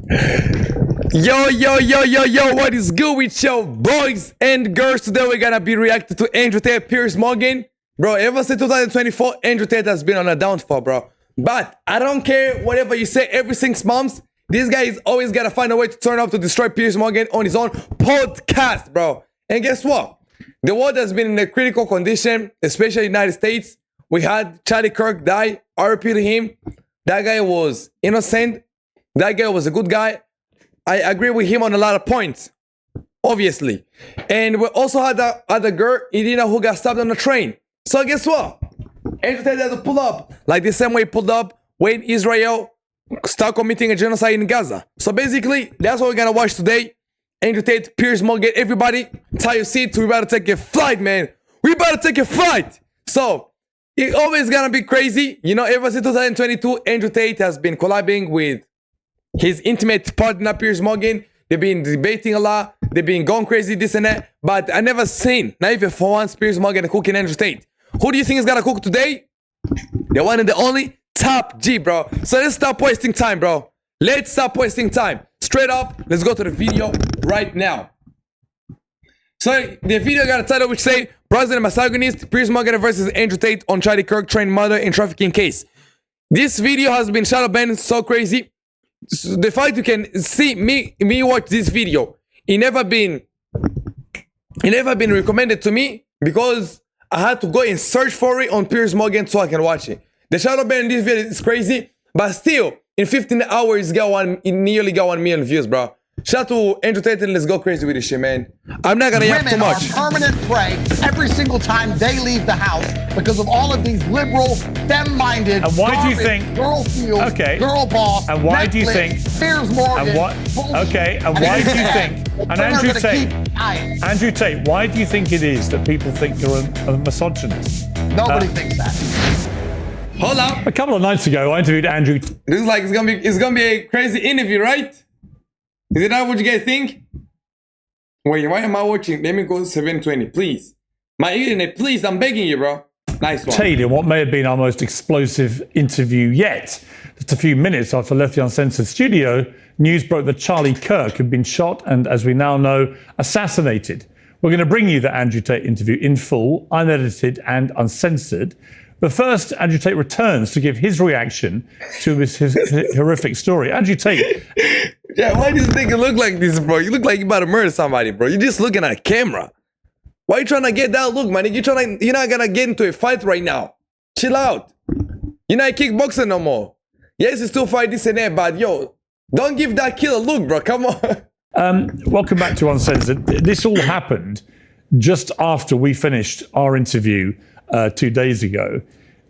Yo, what is good with your boys and girls? Today we're gonna be reacting to Andrew Tate, Piers Morgan. Bro, ever since 2024, Andrew Tate has been on a downfall, bro. But I don't care whatever you say, every 6 months, this guy is always gotta find a way to turn up to destroy Piers Morgan on his own podcast, bro. And guess what? The world has been in a critical condition, especially the United States. We had Charlie Kirk die, RIP to him. That guy was innocent. That guy was a good guy. I agree with him on a lot of points, obviously. And we also had that other girl, Irina, who got stabbed on the train. So guess what? Andrew Tate had to pull up, like the same way he pulled up when Israel started committing a genocide in Gaza. So basically, that's what we're gonna watch today. Andrew Tate, Piers Morgan, everybody, tie your seat. We about to take a flight, man. We about to take a flight. So, it's always gonna be crazy. You know, ever since 2022, Andrew Tate has been collabing with his intimate partner, Piers Morgan. They've been debating a lot. They've been going crazy, this and that. But I never seen, not even for once, Piers Morgan cooking Andrew Tate. Who do you think is gonna cook today? The one and the only Top G, bro. So let's stop wasting time, bro. Let's stop wasting time. Straight up, let's go to the video right now. So the video got a title which say, President Misogynist, Piers Morgan versus Andrew Tate on Charlie Kirk trained murder and trafficking case. This video has been shadow banned so crazy. So the fact you can see me watch this video, it never been recommended to me because I had to go and search for it on Piers Morgan so I can watch it. The shadow ban in this video is crazy, but still, in 15 hours, it nearly got 1 million views, bro. Shout out to Andrew Tate and let's go crazy with this shit, man. I'm not gonna yap too much. Women are permanent prey every single time they leave the house because of all of these liberal, femme-minded, and why do you think girl feels, girl boss, and why Netflix, do you think Piers Morgan, and what okay, and why do you think and Andrew Tate, why do you think it is that people think you're a misogynist? Nobody thinks that. Hold up. A couple of nights ago, I interviewed Andrew. Looks like it's gonna be a crazy interview, right? Is it not what you guys think? Wait, why am I watching? Let me go to 720, please. My internet, please, I'm begging you, bro. Nice one. Tate, in what may have been our most explosive interview yet. Just a few minutes after I left the Uncensored studio, news broke that Charlie Kirk had been shot and, as we now know, assassinated. We're going to bring you the Andrew Tate interview in full, unedited and uncensored. But first, Andrew Tate returns to give his reaction to his horrific story. Andrew Tate. Yeah, why does this nigga look like this, bro? You look like you about to murder somebody, bro. You're just looking at a camera. Why you trying to get that look, man? You're not gonna get into a fight right now. Chill out. You're not kickboxing no more. Yes, you still fight this and that, but yo, don't give that killer look, bro. Come on. Welcome back to Uncensored. This all happened just after we finished our interview 2 days ago.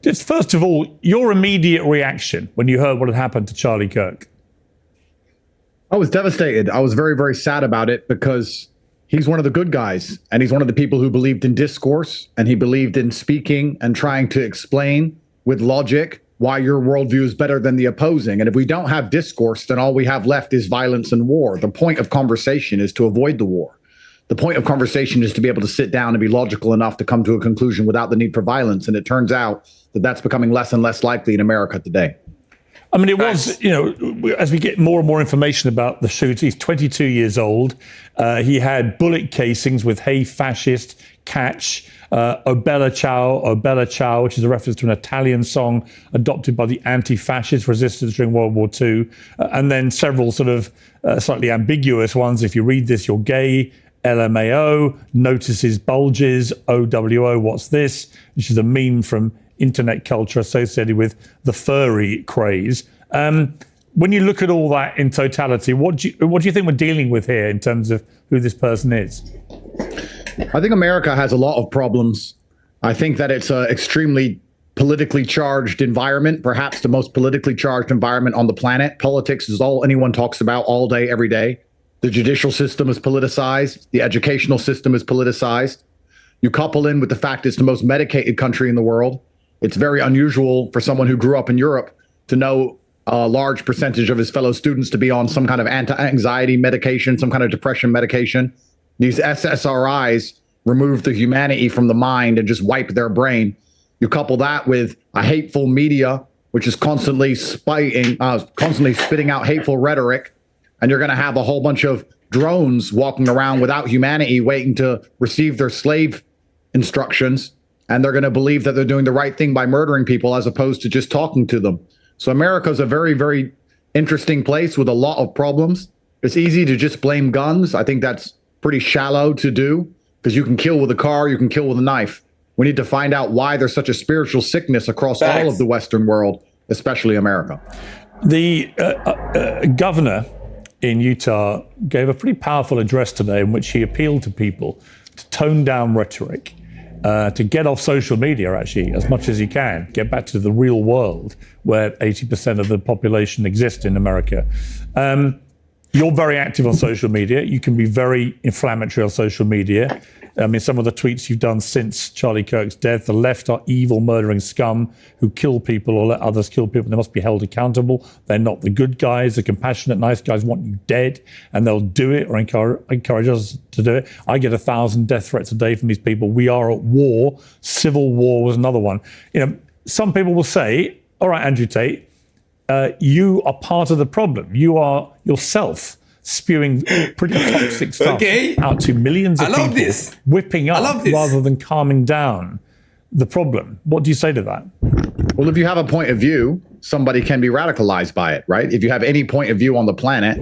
Just first of all, your immediate reaction when you heard what had happened to Charlie Kirk. I was devastated. I was very, very sad about it because he's one of the good guys and he's one of the people who believed in discourse and he believed in speaking and trying to explain with logic why your worldview is better than the opposing. And if we don't have discourse, then all we have left is violence and war. The point of conversation is to avoid the war. The point of conversation is to be able to sit down and be logical enough to come to a conclusion without the need for violence. And it turns out that that's becoming less and less likely in America today. I mean, it was, you know, as we get more and more information about the shooter, he's 22 years old. He had bullet casings with "Hey Fascist, Catch," "O Bella Ciao," which is a reference to an Italian song adopted by the anti-fascist resistance during World War II. And then several sort of slightly ambiguous ones. If you read this, you're gay. LMAO, notices bulges, OWO, what's this? Which is a meme from internet culture associated with the furry craze. When you look at all that in totality, what do you think we're dealing with here in terms of who this person is? I think America has a lot of problems. I think that it's an extremely politically charged environment, perhaps the most politically charged environment on the planet. Politics is all anyone talks about all day, every day. The judicial system is politicized. The educational system is politicized. You couple in with the fact it's the most medicated country in the world. It's very unusual for someone who grew up in Europe to know a large percentage of his fellow students to be on some kind of anti-anxiety medication, some kind of depression medication. These SSRIs remove the humanity from the mind and just wipe their brain. You couple that with a hateful media, which is constantly spitting out hateful rhetoric, and you're going to have a whole bunch of drones walking around without humanity waiting to receive their slave instructions, and they're going to believe that they're doing the right thing by murdering people as opposed to just talking to them. So America is a very, very interesting place with a lot of problems. It's easy to just blame guns. I think that's pretty shallow to do, because you can kill with a car, you can kill with a knife. We need to find out why there's such a spiritual sickness across all of the Western world, especially America. The governor in Utah gave a pretty powerful address today in which he appealed to people to tone down rhetoric, to get off social media, actually, as much as you can, get back to the real world where 80% of the population exists in America. You're very active on social media. You can be very inflammatory on social media. I mean, some of the tweets you've done since Charlie Kirk's death: the left are evil, murdering scum who kill people or let others kill people. They must be held accountable. They're not the good guys. The compassionate, nice guys want you dead, and they'll do it or encourage us to do it. I get 1,000 death threats a day from these people. We are at war. Civil war was another one. You know, some people will say, all right, Andrew Tate, you are part of the problem. You are yourself spewing pretty toxic stuff out to millions of people, whipping up rather than calming down the problem. What do you say to that? Well, if you have a point of view, somebody can be radicalized by it, right? If you have any point of view on the planet,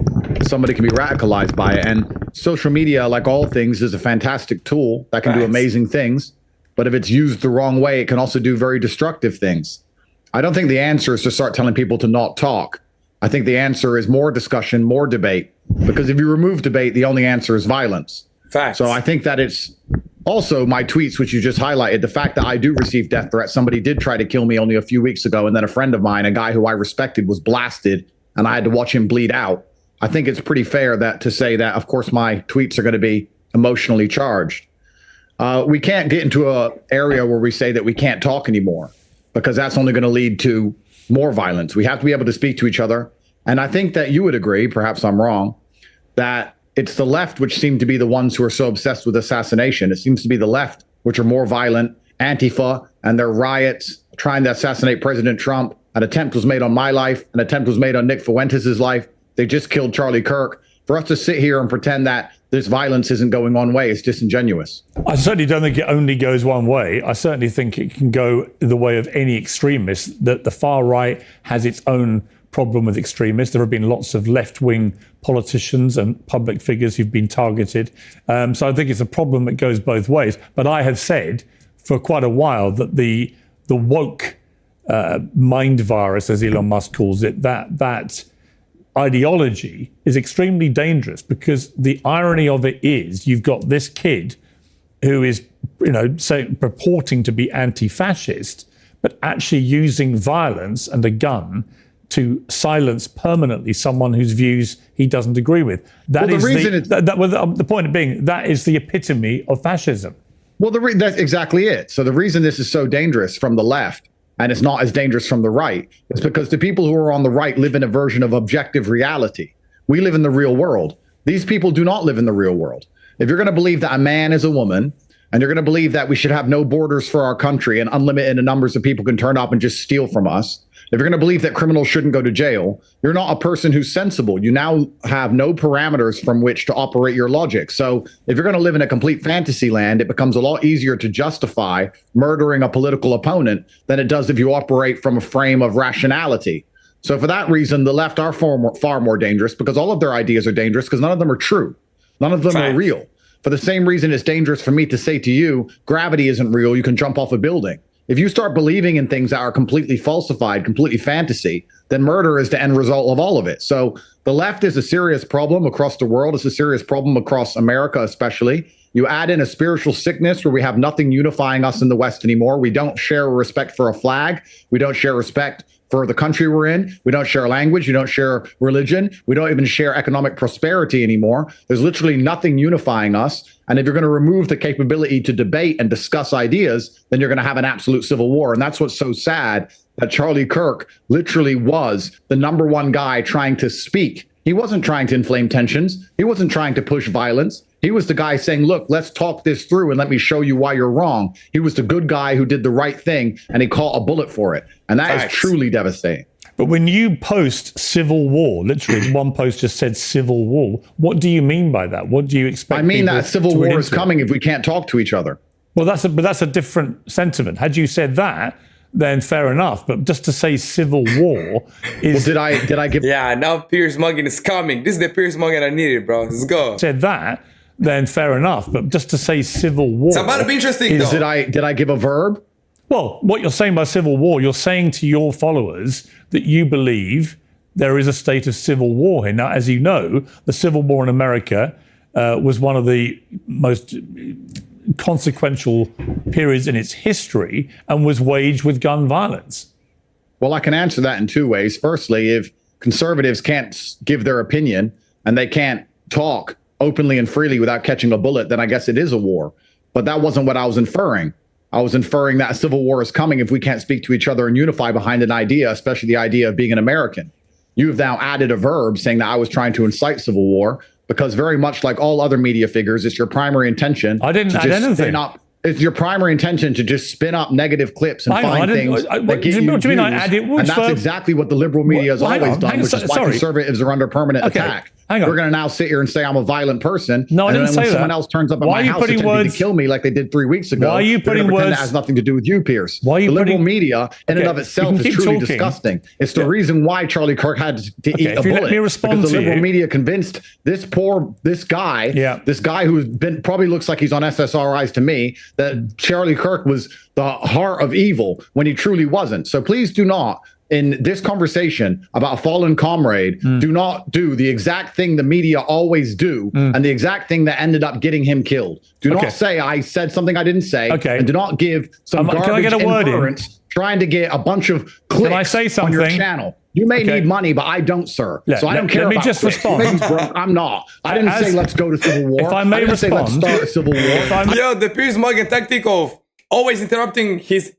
somebody can be radicalized by it. And social media, like all things, is a fantastic tool that can do amazing things. But if it's used the wrong way, it can also do very destructive things. I don't think the answer is to start telling people to not talk. I think the answer is more discussion, more debate, because if you remove debate, the only answer is violence. Facts. So I think that it's also my tweets, which you just highlighted, the fact that I do receive death threats. Somebody did try to kill me only a few weeks ago, and then a friend of mine, a guy who I respected, was blasted, and I had to watch him bleed out. I think it's pretty fair that to say that, of course, my tweets are going to be emotionally charged. We can't get into an area where we say that we can't talk anymore, because that's only going to lead to more violence. We have to be able to speak to each other. And I think that you would agree, perhaps I'm wrong, that it's the left which seem to be the ones who are so obsessed with assassination. It seems to be the left which are more violent. Antifa and their riots trying to assassinate President Trump. An attempt was made on my life. An attempt was made on Nick Fuentes' life. They just killed Charlie Kirk. For us to sit here and pretend that this violence isn't going one way is disingenuous. I certainly don't think it only goes one way. I certainly think it can go the way of any extremist, that the far right has its own problem with extremists. There have been lots of left-wing politicians and public figures who've been targeted. So I think it's a problem that goes both ways. But I have said for quite a while that the woke mind virus, as Elon Musk calls it, that ideology is extremely dangerous, because the irony of it is you've got this kid who is, purporting to be anti-fascist, but actually using violence and a gun to silence permanently someone whose views he doesn't agree with. The point being, that is the epitome of fascism. Well, that's exactly it. So the reason this is so dangerous from the left, and it's not as dangerous from the right, is because the people who are on the right live in a version of objective reality. We live in the real world. These people do not live in the real world. If you're going to believe that a man is a woman, and you're going to believe that we should have no borders for our country and unlimited numbers of people can turn up and just steal from us, if you're going to believe that criminals shouldn't go to jail, you're not a person who's sensible. You now have no parameters from which to operate your logic. So if you're going to live in a complete fantasy land, it becomes a lot easier to justify murdering a political opponent than it does if you operate from a frame of rationality. So for that reason, the left are far more dangerous, because all of their ideas are dangerous, because none of them are true. None of them are real. For the same reason it's dangerous for me to say to you, gravity isn't real, you can jump off a building. If you start believing in things that are completely falsified, completely fantasy, then murder is the end result of all of it. So the left is a serious problem across the world. It's a serious problem across America, especially. You add in a spiritual sickness where we have nothing unifying us in the West anymore. We don't share respect for a flag. We don't share respect for the country we're in. We don't share language. We don't share religion. We don't even share economic prosperity anymore. There's literally nothing unifying us. And if you're going to remove the capability to debate and discuss ideas, then you're going to have an absolute civil war. And that's what's so sad, that Charlie Kirk literally was the number one guy trying to speak. He wasn't trying to inflame tensions. He wasn't trying to push violence. He was the guy saying, look, let's talk this through and let me show you why you're wrong. He was the good guy who did the right thing, and he caught a bullet for it. And that is truly devastating. But when you post civil war, literally one post just said civil war, what do you mean by that? What do you expect? I mean people that civil to read war is into it? coming if we can't talk to each other. Well, that's a different sentiment. Had you said that, then fair enough. But just to say civil war is Did I give Yeah, now Piers Morgan is coming. This is the Piers Morgan I needed, bro. Let's go. said that, then fair enough. But just to say civil war, It's about to be interesting, though. did I give a verb? well, what you're saying by civil war, you're saying to your followers that you believe there is a state of civil war here. Now, as you know, the Civil War in America was one of the most consequential periods in its history and was waged with gun violence. Well, I can answer that in two ways. Firstly, if conservatives can't give their opinion and they can't talk openly and freely without catching a bullet, then I guess it is a war. But that wasn't what I was inferring. I was inferring that a civil war is coming if we can't speak to each other and unify behind an idea, especially the idea of being an American. You have now added a verb saying that I was trying to incite civil war, because very much like all other media figures, it's your primary intention. I didn't add anything. It's your primary intention to just spin up negative clips and Hang on, find things that get you what do you mean I views, added? and that's exactly what the liberal media has always done, which is why conservatives are under permanent attack. Hang on. We're going to now sit here and say I'm a violent person. No, I and didn't then say when that. someone else turns up at Why are my you house putting attempting words- to kill me like they did 3 weeks ago, Why are you they're putting gonna pretend words- that has nothing to do with you, Pierce. Why are you the liberal putting- media in and Okay, of you itself can is keep truly talking. disgusting. It's the reason why Charlie Kirk had to eat a if you let bullet. me respond because the to liberal you- media convinced this guy who's been probably looks like he's on SSRIs to me, that Charlie Kirk was the heart of evil when he truly wasn't. So please do not, in this conversation about a fallen comrade, do not do the exact thing the media always do and the exact thing that ended up getting him killed. Do Okay. not say I said something I didn't say, Okay. and do not give some Can I garbage get a word in? inference trying to get a bunch of clicks I say on your something? channel. You may Okay. need money, but I don't, sir. Yeah, so I don't care let me about just clicks. respond. You may be broke. I'm not. I didn't say let's go to civil war. If I may didn't say let's respond- start a civil war. If I may- Yo, the Piers Morgan tactic of always interrupting his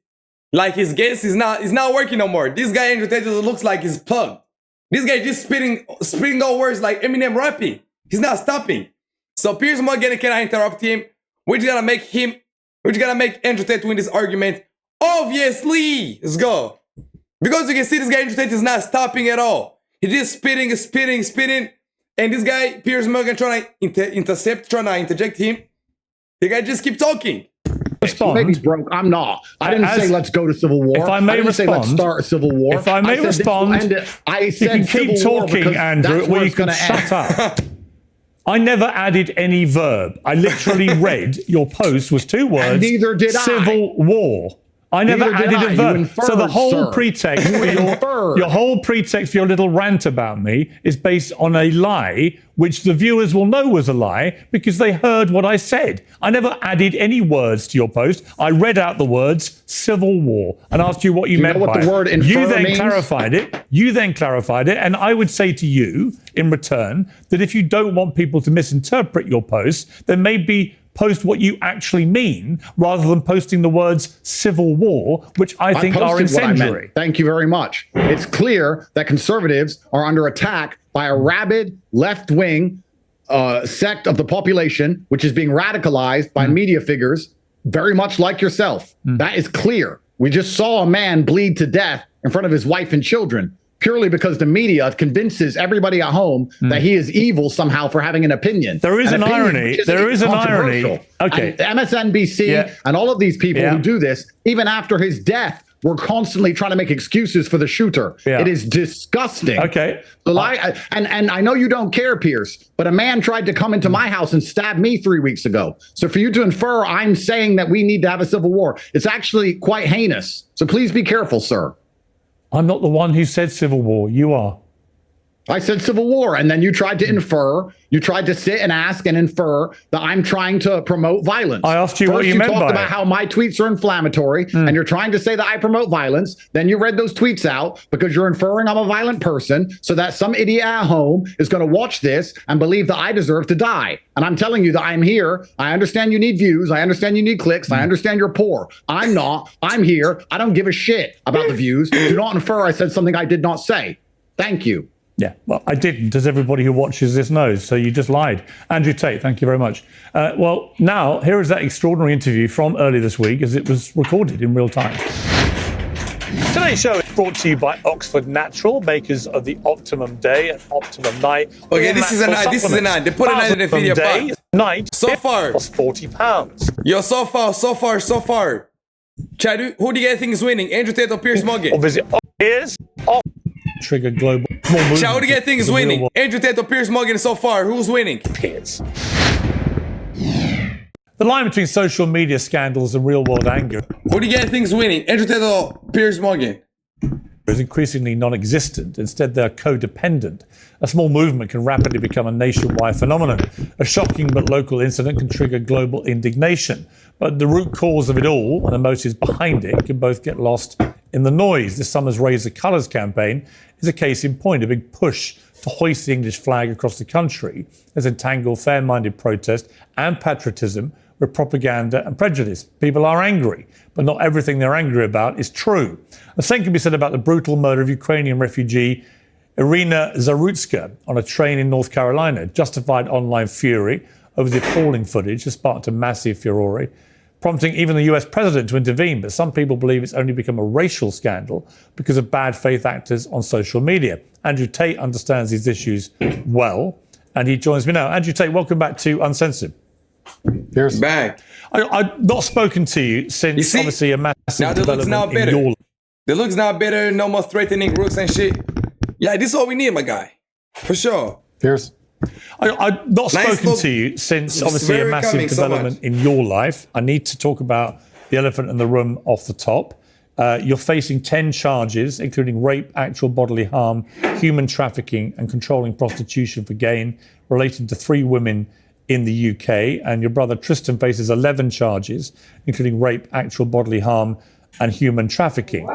guest is not working no more. This guy Andrew Tate looks like he's plugged. This guy just spitting out words like Eminem rapping. He's not stopping. So Piers Morgan cannot interrupt him. We're just gonna make Andrew Tate win this argument. Obviously, let's go. Because you can see this guy Andrew Tate is not stopping at all. He's just spitting, and this guy Piers Morgan trying to interject him. The guy just keep talking. respond. Maybe broke. I'm not. I didn't say let's go to civil war. If I may I didn't say let's respond- start a civil war. If I may said this will respond, end it. I you said can keep civil war talking, because Andrew, that's or where you it's can going to end. shut up. I never added any verb. I literally read your post was 2 words. And neither did I. Civil war. I never Neither did added I. a You verb. inferred, So the whole sir. pretext for inferred. your whole pretext for your little rant about me is based on a lie, which the viewers will know was a lie because they heard what I said. I never added any words to your post. I read out the words civil war and asked you what you meant know what by the it. word You infer then means? clarified it. You then clarified it. And I would say to you in return that if you don't want people to misinterpret your post, then maybe post what you actually mean rather than posting the words civil war, which I think are posted what I meant. incendiary. Thank you very much. It's clear that conservatives are under attack by a rabid left-wing sect of the population, which is being radicalized by media figures, very much like yourself. That is clear. We just saw a man bleed to death in front of his wife and children, purely because the media convinces everybody at home that he is evil somehow for having an opinion. There is An an opinion irony. which isn't There is an irony. controversial. Okay. And MSNBC Yeah. and all of these people Yeah. who do this, even after his death, were constantly trying to make excuses for the shooter. Yeah. It is disgusting. Okay. And I know you don't care, Pierce, but a man tried to come into my house and stab me 3 weeks ago. So for you to infer I'm saying that we need to have a civil war, it's actually quite heinous. So please be careful, sir. I'm not the one who said civil war. You are. I said civil war, and then you tried to infer, you tried to sit and ask and infer that I'm trying to promote violence. I asked you what you meant by talked it. about how my tweets are inflammatory, and you're trying to say that I promote violence. Then you read those tweets out because you're inferring I'm a violent person so that some idiot at home is going to watch this and believe that I deserve to die. And I'm telling you that I'm here. I understand you need views. I understand you need clicks. I understand you're poor. I'm not. I'm here. I don't give a shit about the views. Do not infer I said something I did not say. Thank you. Yeah, well, I didn't, as everybody who watches this knows, so you just lied. Andrew Tate, thank you very much. Well, now, here is that extraordinary interview from earlier this week, as it was recorded in real time. Today's show is brought to you by Oxford Natural, makers of the Optimum Day and Optimum Night. Okay, this is a night. This is a night. They put a night in the video. Day, night. So far, costs £40. Yo, so far. Chad, who do you guys think is winning? Andrew Tate or Piers Morgan? Or visit Piers or trigger global. Chad, who do you guys think is winning? Andrew Tate or Piers Morgan so far? Who's winning? Piers. The line between social media scandals and real-world anger Who do you guys think is winning? Andrew Tate or Piers Morgan? is increasingly non-existent. Instead, they're codependent. A small movement can rapidly become a nationwide phenomenon. A shocking but local incident can trigger global indignation. But the root cause of it all and the motives behind it can both get lost in the noise. This summer's Raise the Colours campaign is a case in point, a big push to hoist the English flag across the country has entangled fair-minded protest and patriotism with propaganda and prejudice. People are angry, but not everything they're angry about is true. The same can be said about the brutal murder of Ukrainian refugee Irina Zarutska on a train in North Carolina. Justified online fury over the appalling footage has sparked a massive furore, prompting even the US president to intervene. But some people believe it's only become a racial scandal because of bad faith actors on social media. Andrew Tate understands these issues well, and he joins me now. Andrew Tate, welcome back to Uncensored. Here's Back. I've not spoken to you since, obviously, a massive development in your life. The looks now better, no more threatening roots and shit. Yeah, this is all we need, my guy. For sure. Here's I've not spoken to you since, obviously, a massive development in your life. I need to talk about the elephant in the room off the top. You're facing 10 charges, including rape, actual bodily harm, human trafficking, and controlling prostitution for gain, relating to 3 women in the UK. And your brother Tristan faces 11 charges, including rape, actual bodily harm, and human trafficking.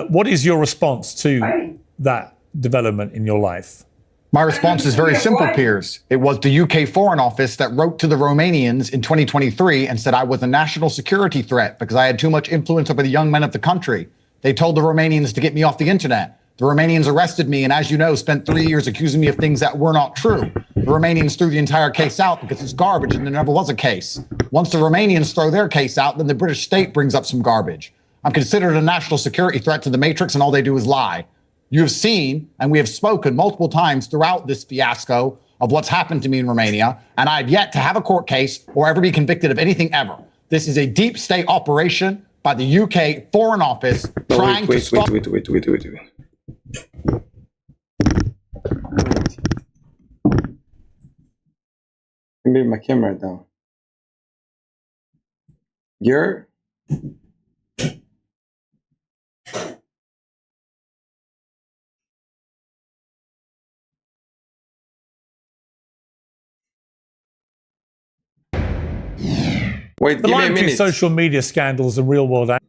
What is your response to that development in your life? My response is very simple, Piers. It was the UK Foreign Office that wrote to the Romanians in 2023 and said I was a national security threat because I had too much influence over the young men of the country. They told the Romanians to get me off the internet. The Romanians arrested me and, as you know, spent 3 years accusing me of things that were not true. The Romanians threw the entire case out because it's garbage and there never was a case. Once the Romanians throw their case out, then the British state brings up some garbage. I'm considered a national security threat to the Matrix, and all they do is lie. You have seen, and we have spoken multiple times throughout this fiasco of what's happened to me in Romania, and I've yet to have a court case or ever be convicted of anything ever. This is a deep state operation by the UK Foreign Office trying to stop... Wait. Maybe my camera down. You're... Wait, The give me line a between minute. social media scandals and real-world anger,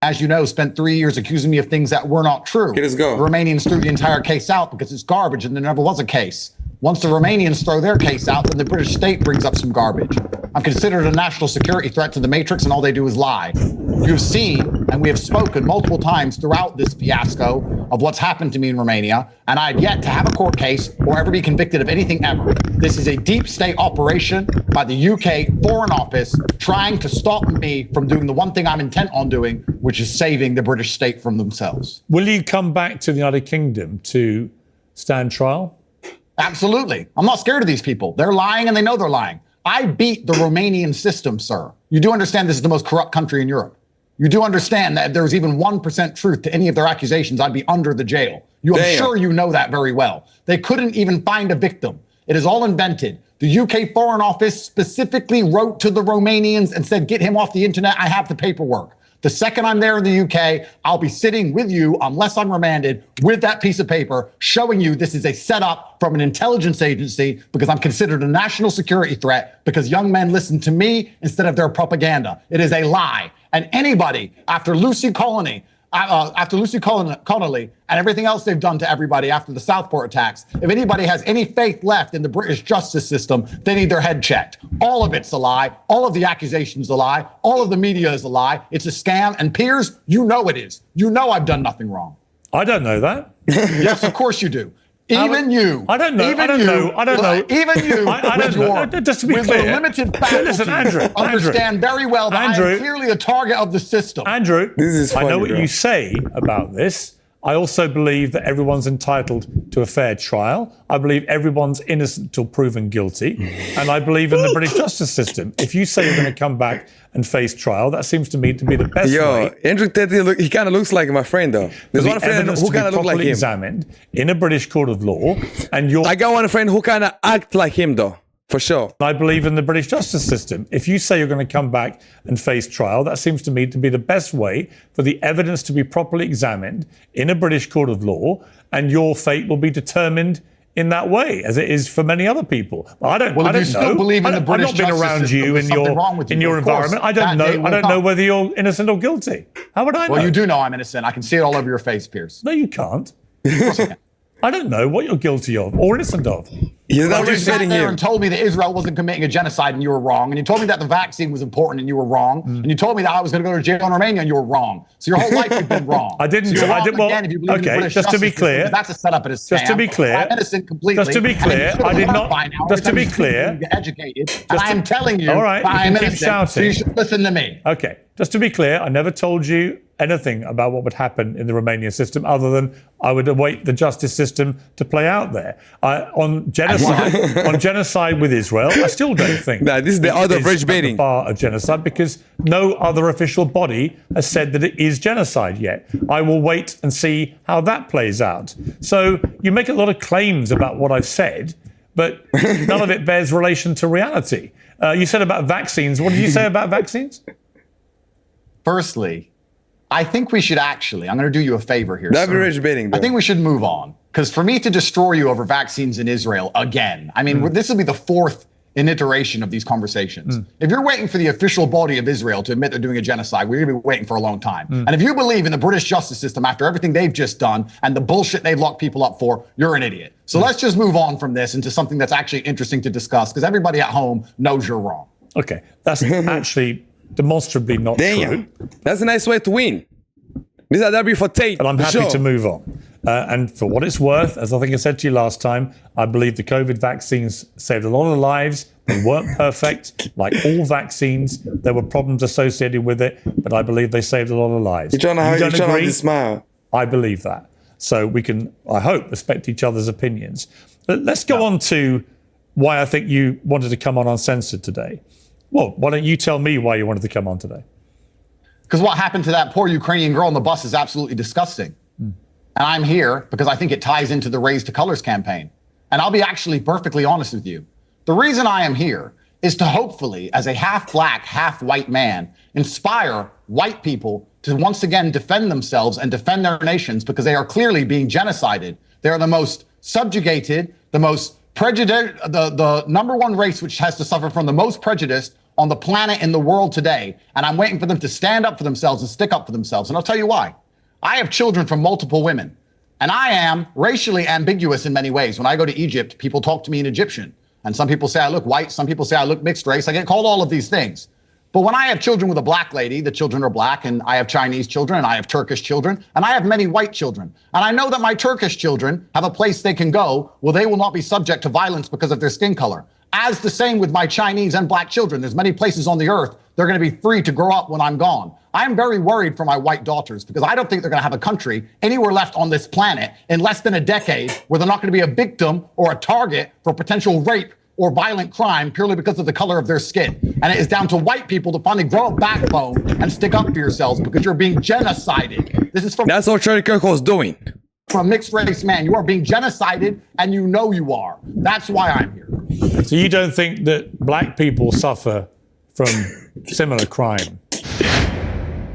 as you know, spent 3 years accusing me of things that were not true. Okay, let's go. The Romanians threw the entire case out because it's garbage and there never was a case. Once the Romanians throw their case out, then the British state brings up some garbage. I'm considered a national security threat to the Matrix, and all they do is lie. You've seen, and we have spoken multiple times throughout this fiasco of what's happened to me in Romania, and I've yet to have a court case or ever be convicted of anything ever. This is a deep state operation by the UK Foreign Office trying to stop me from doing the one thing I'm intent on doing, which is saving the British state from themselves. will you come back to the United Kingdom to stand trial? Absolutely. I'm not scared of these people. They're lying and they know they're lying. I beat the Romanian system, sir. You do understand this is the most corrupt country in Europe. You do understand that if there was even 1% truth to any of their accusations, I'd be under the jail. I'm sure you know that very well. They couldn't even find a victim. It is all invented. The UK Foreign Office specifically wrote to the Romanians and said, get him off the internet. I have the paperwork. The second I'm there in the UK, I'll be sitting with you, unless I'm remanded, with that piece of paper showing you this is a setup from an intelligence agency because I'm considered a national security threat because young men listen to me instead of their propaganda. It is a lie. And anybody, after Lucy Connolly and everything else they've done to everybody after the Southport attacks, if anybody has any faith left in the British justice system, they need their head checked. All of it's a lie. All of the accusations a lie. All of the media is a lie. It's a scam. And Piers, you know it is. You know I've done nothing wrong. I don't know that. Yes, of course you do. Even you. I don't know. Even I don't you, know. I don't know. Even you. I don't know. Just to be with clear. your limited faculty, Listen, Andrew. understand very well that I am clearly a target of the system. Andrew, This is funny, I know what bro. you say about this. I also believe that everyone's entitled to a fair trial. I believe everyone's innocent till proven guilty. And I believe in the British justice system. If you say you're going to come back and face trial, that seems to me to be the best way. Andrew Tate, he kind of looks like my friend, though. There's the one friend evidence who to be kind of look like properly him. examined in a British court of law. And you're I got one friend who kind of act like him, though, for sure. I believe in the British justice system. If you say you're going to come back and face trial, that seems to me to be the best way for the evidence to be properly examined in a British court of law, and your fate will be determined in that way, as it is for many other people. I don't. Well, I if don't you still know. believe in the I've British not been justice around system, you there's in something wrong with in you. your Of course, environment. I don't that day know. will I don't know come. whether you're innocent or guilty. How would I know? Well, you do know I'm innocent. I can see it all over your face, Piers. No, you can't. I don't know what you're guilty of or innocent of. He's not You sat respecting there him. and told me that Israel wasn't committing a genocide and you were wrong. And you told me that the vaccine was important and you were wrong. And you told me that I was going to go to jail in Romania and you were wrong. So your whole life you've been wrong. I didn't. So you're I wrong did. Well, again if you believe in the okay. British Just to be justice system, clear. because that's a setup and a scam. Just to be clear. I'm innocent completely. Just to be and clear, you should I have did learned not. by now. Just to Every be time you clear. speak, you get educated. And I am telling you All right, that you I'm can keep innocent. So shouting. you should listen to me. Okay, just to be clear, I never told you anything about what would happen in the Romanian system other than I would await the justice system to play out there. On genocide with Israel, I still don't think Nah, this is the other it's bridge at the baiting. bar of genocide because no other official body has said that it is genocide yet. I will wait and see how that plays out. So you make a lot of claims about what I've said, but none of it bears relation to reality. You said about vaccines. What did you say about vaccines? Firstly, I think we should actually, I'm going to do you a favor here. That'd be sir. rich baiting, though. I think we should move on. Because for me to destroy you over vaccines in Israel again, I mean, this will be the fourth iteration of these conversations. If you're waiting for the official body of Israel to admit they're doing a genocide, we're going to be waiting for a long time. And if you believe in the British justice system after everything they've just done and the bullshit they've locked people up for, you're an idiot. So let's just move on from this into something that's actually interesting to discuss because everybody at home knows you're wrong. Okay, that's actually demonstrably not true. Damn. That's a nice way to win. This is a W for Tate. But I'm for happy sure. to move on. And for what it's worth, as I think I said to you last time, I believe the COVID vaccines saved a lot of lives. They weren't perfect. Like all vaccines, there were problems associated with it, but I believe they saved a lot of lives. You're trying to have this smile. I believe that. So we can, I hope, respect each other's opinions. But let's go on to why I think you wanted to come on Uncensored today. Well, why don't you tell me why you wanted to come on today? Because what happened to that poor Ukrainian girl on the bus is absolutely disgusting. And I'm here because I think it ties into the Raise to Colors campaign. And I'll be actually perfectly honest with you. The reason I am here is to hopefully, as a half black, half white man, inspire white people to once again defend themselves and defend their nations because they are clearly being genocided. They are the most subjugated, the most prejudiced, the number one race which has to suffer from the most prejudice on the planet in the world today. And I'm waiting for them to stand up for themselves and stick up for themselves. And I'll tell you why. I have children from multiple women, and I am racially ambiguous in many ways. When I go to Egypt, people talk to me in Egyptian. And some people say I look white. Some people say I look mixed race. I get called all of these things. But when I have children with a black lady, the children are black, and I have Chinese children, and I have Turkish children, and I have many white children. And I know that my Turkish children have a place they can go where they will not be subject to violence because of their skin color. As the same with my Chinese and black children. There's many places on the earth they're going to be free to grow up when I'm gone. I am very worried for my white daughters because I don't think they're going to have a country anywhere left on this planet in less than a decade where they're not going to be a victim or a target for potential rape or violent crime purely because of the color of their skin. And it is down to white people to finally grow a backbone and stick up for yourselves because you're being genocided. This is from That's what Charlie Kirk was doing. a mixed race man. You are being genocided and you know you are. That's why I'm here. So you don't think that black people suffer from similar crime?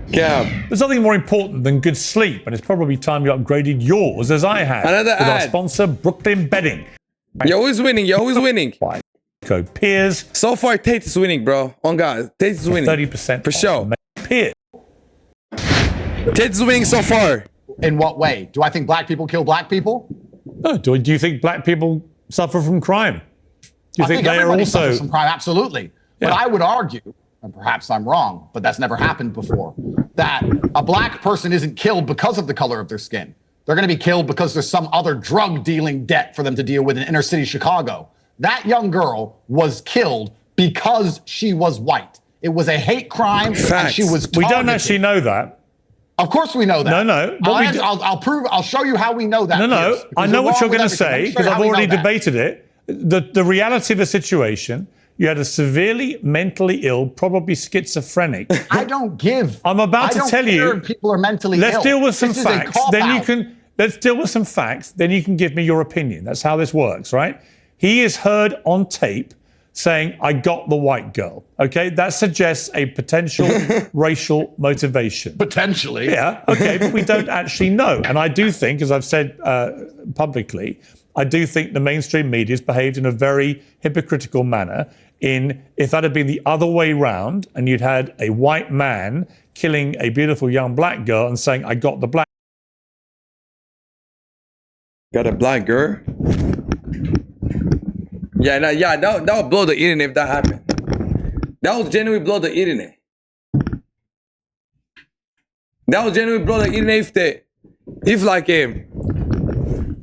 Yeah. There's nothing more important than good sleep, and it's probably time you upgraded yours, as I have, Another with our ad. sponsor, Brooklyn Bedding. You're always winning. You're always winning. Code Piers, So far, Tate is winning, bro. On God. Tate is winning. 30% For off. sure. Piers. Tate is winning so far. In what way? Do I think black people kill black people? No, do you think black people suffer from crime? Do you I think they are everybody also? suffers from crime, absolutely. But Yeah. I would argue, and perhaps I'm wrong, but that's never happened before, that a black person isn't killed because of the color of their skin. they're going to be killed because there's some other drug dealing debt for them to deal with in inner city Chicago. That young girl was killed because she was white. It was a hate crime, and she was targeted. We don't actually know that. Of course we know that. No. I'll show you how we know that. No. Piers, I know what you're going to say because I've already debated it. The reality of the situation, you had a severely mentally ill, probably schizophrenic. I don't give. I'm about to tell you. If people are mentally ill. Let's deal with some facts. Let's deal with some facts. Then you can give me your opinion. That's how this works, right? He is heard on tape saying, "I got the white girl." Okay, that suggests a potential racial motivation. Potentially. Yeah. Okay, but we don't actually know. And I do think, as I've said publicly, I do think the mainstream media has behaved in a very hypocritical manner. If that had been the other way round, and you'd had a white man killing a beautiful young black girl and saying, "I got the black." Got a black girl? That would blow the internet if that happened. That would genuinely blow the internet. That would genuinely blow the internet if like a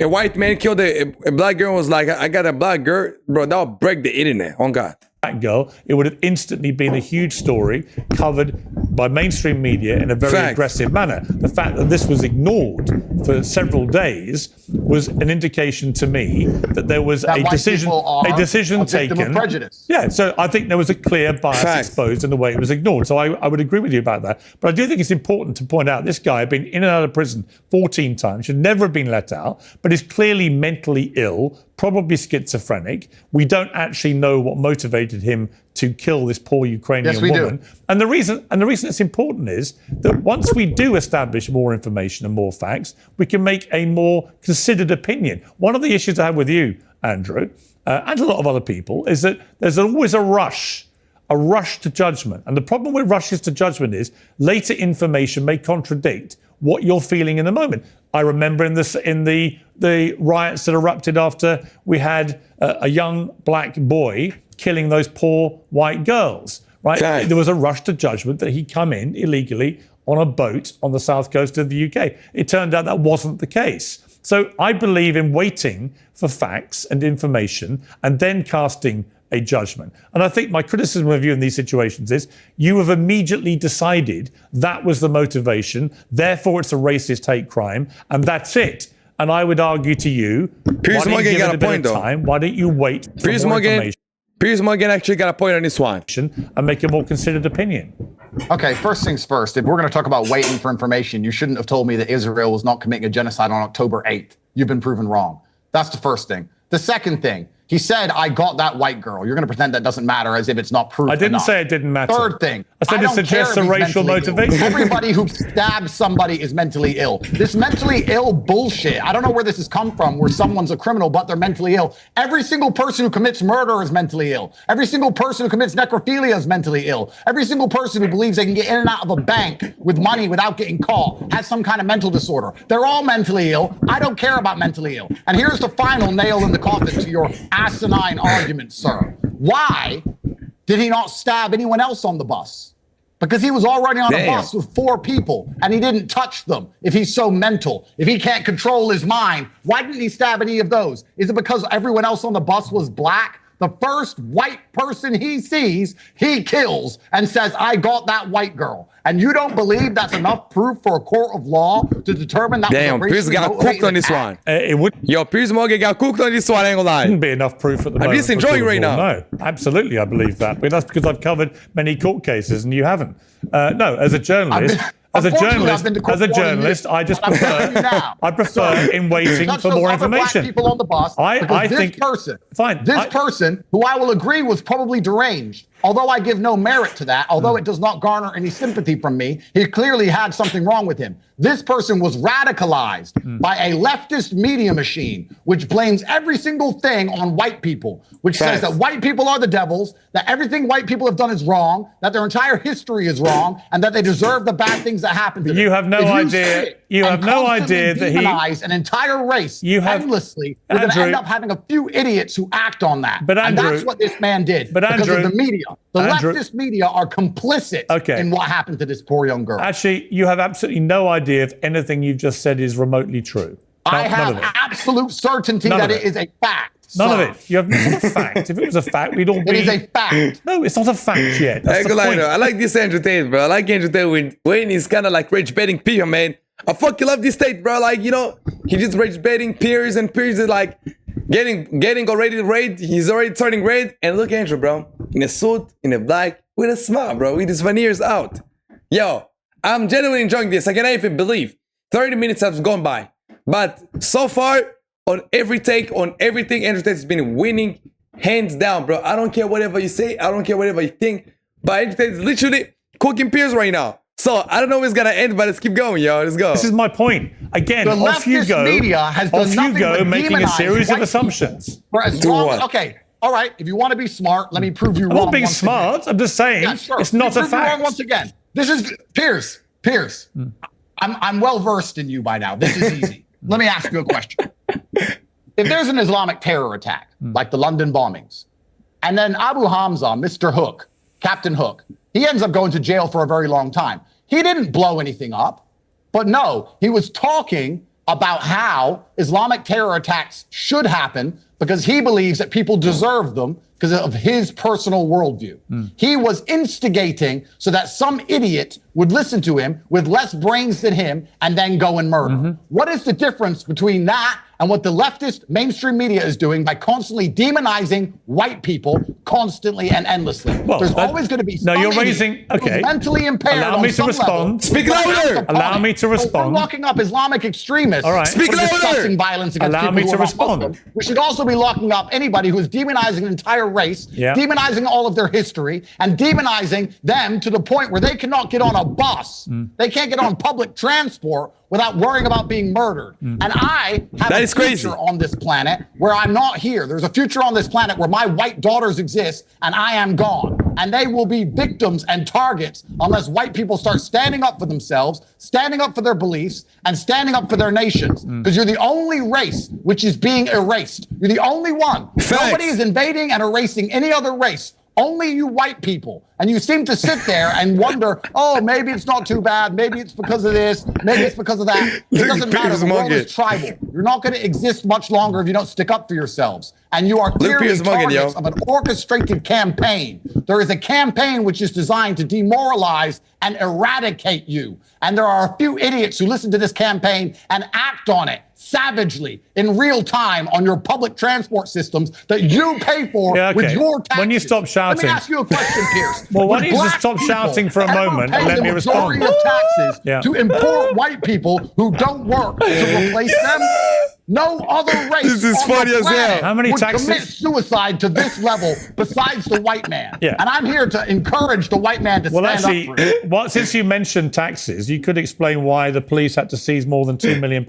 white man killed a black girl and was like, "I got a black girl," bro, that would break the internet, on God. Girl, it would have instantly been a huge story covered by mainstream media in a very aggressive manner. The fact that this was ignored for several days was an indication to me that there was a decision taken. Of prejudice. Yeah, so I think there was a clear bias exposed in the way it was ignored. So I would agree with you about that. But I do think it's important to point out this guy had been in and out of prison 14 times, should never have been let out, but is clearly mentally ill, probably schizophrenic. We don't actually know what motivated him to kill this poor Ukrainian woman. And the reason it's important is that once we do establish more information and more facts, we can make a more considered opinion. One of the issues I have with you, Andrew, and a lot of other people, is that there's always a rush to judgment. And the problem with rushes to judgment is later information may contradict what you're feeling in the moment. I remember in the riots that erupted after we had a young black boy killing those poor white girls, right? Okay. There was a rush to judgment that he'd come in illegally on a boat on the south coast of the UK. It turned out that wasn't the case. So I believe in waiting for facts and information and then casting a judgment. And I think my criticism of you in these situations is you have immediately decided that was the motivation, therefore it's a racist hate crime, and that's it. And I would argue to you, Piers Morgan got a point, though. Why don't you wait for more information? Piers Morgan actually got a point on this one. And make a more considered opinion. Okay, first things first. If we're going to talk about waiting for information, you shouldn't have told me that Israel was not committing a genocide on October 8th. You've been proven wrong. That's the first thing. The second thing, he said, "I got that white girl." You're going to pretend that doesn't matter as if it's not proof. I didn't say it didn't matter. Third thing, I said it suggests a racial motivation. Everybody who stabs somebody is mentally ill. This mentally ill bullshit, I don't know where this has come from, where someone's a criminal, but they're mentally ill. Every single person who commits murder is mentally ill. Every single person who commits necrophilia is mentally ill. Every single person who believes they can get in and out of a bank with money without getting caught has some kind of mental disorder. They're all mentally ill. I don't care about mentally ill. And here's the final nail in the coffin to your asinine argument, sir. Why did he not stab anyone else on the bus? Because he was already on a bus with 4 people and he didn't touch them. If he's so mental, if he can't control his mind, why didn't he stab any of those? Is it because everyone else on the bus was black? The first white person he sees, he kills and says, "I got that white girl." And you don't believe that's enough proof for a court of law to determine that was a Piers got cooked on this one. Piers Morgan got cooked on this one, I ain't gonna lie. Wouldn't be enough proof at the moment. I'm just enjoying right now. No, absolutely, I believe that. But that's because I've covered many court cases and you haven't. No, as a journalist, I just prefer in waiting for more information. People on the bus. I think this person, who I will agree was probably deranged, although I give no merit to that, although it does not garner any sympathy from me, he clearly had something wrong with him. This person was radicalized by a leftist media machine, which blames every single thing on white people, which says that white people are the devils, that everything white people have done is wrong, that their entire history is wrong, and that they deserve the bad things that happen to them. You have no idea. You have no idea that he demonized an entire race endlessly. We're going to end up having a few idiots who act on that. But Andrew, and that's what this man did. But Andrew, because of the media. The Andrew- leftist media are complicit in what happened to this poor young girl. Actually, you have absolutely no idea if anything you've just said is remotely true. I have absolute certainty that it is a fact. None of it. You have it's not a fact. If it was a fact, we'd all be. It is a fact. No, it's not a fact yet. That's the point. I like this Andrew Tate, bro. I like Andrew Tate when he's kind of like rage baiting Pierre, man. I fucking love this Tate, bro. Like, you know, he just rage baiting Piers, and Piers is like getting already red. He's already turning red. And look, Andrew, bro, in a suit, in a black, with a smile, bro, with his veneers out. Yo, I'm genuinely enjoying this. I cannot even believe 30 minutes have gone by. But so far, on every take, on everything, Andrew Tate has been winning hands down, bro. I don't care whatever you say. I don't care whatever you think. But Andrew Tate is literally cooking Piers right now. So I don't know where it's going to end, but let's keep going, yo. Let's go. This is my point. Again, the off you go. Media has done off you go, making a series of assumptions. Okay, all right. If you want to be smart, let me prove you wrong. I'm not being smart. Again. I'm just saying it's not a fact. Wrong once again. This is Piers. I'm well versed in you by now. This is easy. Let me ask you a question. If there's an Islamic terror attack, like the London bombings, and then Abu Hamza, Mr. Hook, Captain Hook, he ends up going to jail for a very long time. He didn't blow anything up, but no, he was talking about how Islamic terror attacks should happen because he believes that people deserve them because of his personal worldview. He was instigating so that some idiot would listen to him with less brains than him and then go and murder. What is the difference between that and what the leftist mainstream media is doing by constantly demonizing white people constantly and endlessly? Well, there's always going to be some raising who's mentally impaired. Allow me to respond. Speak louder. Allow me to respond. We're locking up Islamic extremists. All right. Speak louder. Discussing violence against Allow people me who to are not respond. Muslim. We should also be locking up anybody who is demonizing an entire race, demonizing all of their history, and demonizing them to the point where they cannot get on a bus. They can't get on public transport without worrying about being murdered. And I have a future on this planet where I'm not here. There's a future on this planet where my white daughters exist and I am gone. And they will be victims and targets unless white people start standing up for themselves, standing up for their beliefs, and standing up for their nations. Because you're the only race which is being erased. You're the only one. Nobody is invading and erasing any other race. Only you white people. And you seem to sit there and wonder, oh, maybe it's not too bad. Maybe it's because of this. Maybe it's because of that. It doesn't matter. The world is tribal. You're not going to exist much longer if you don't stick up for yourselves. And you are clearly targets of an orchestrated campaign. There is a campaign which is designed to demoralize and eradicate you. And there are a few idiots who listen to this campaign and act on it savagely in real time on your public transport systems that you pay for with your taxes. When you stop shouting. Let me ask you a question, Piers. Well, why don't you just stop shouting for a moment and let me respond? Of taxes to import white people who don't work to replace them. No other race this is funny as hell. How many would taxes? Commit suicide to this level besides the white man. And I'm here to encourage the white man to stand up for it. Since you mentioned taxes, you could explain why the police had to seize more than £2 million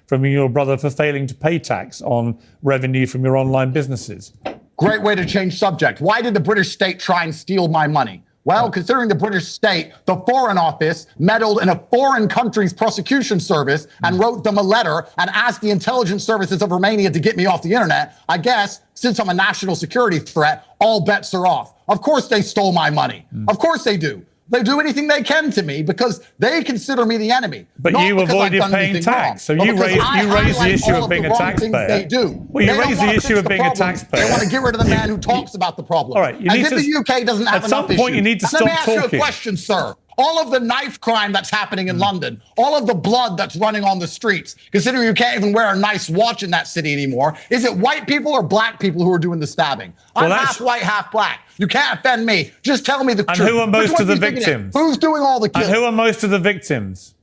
from your brother for failing to pay tax on revenue from your online businesses. Great way to change subject. Why did the British state try and steal my money? Well, considering the British state, the Foreign Office meddled in a foreign country's prosecution service and wrote them a letter and asked the intelligence services of Romania to get me off the internet. I guess, since I'm a national security threat, all bets are off. Of course they stole my money. Of course they do. They do anything they can to me because they consider me the enemy. But you avoided paying tax. So you raised the issue of being a taxpayer. They do. Well, you raised the issue of being a taxpayer. They want to get rid of the man who talks about the problem. All right. And then the UK doesn't have enough issues. At some point, you need to stop talking. Let me ask you a question, sir. All of the knife crime that's happening in London, all of the blood that's running on the streets, considering you can't even wear a nice watch in that city anymore, is it white people or black people who are doing the stabbing? I'm half white, half black. You can't offend me. Just tell me the truth. And who are most of the victims? Who's doing all the killing? And who are most of the victims?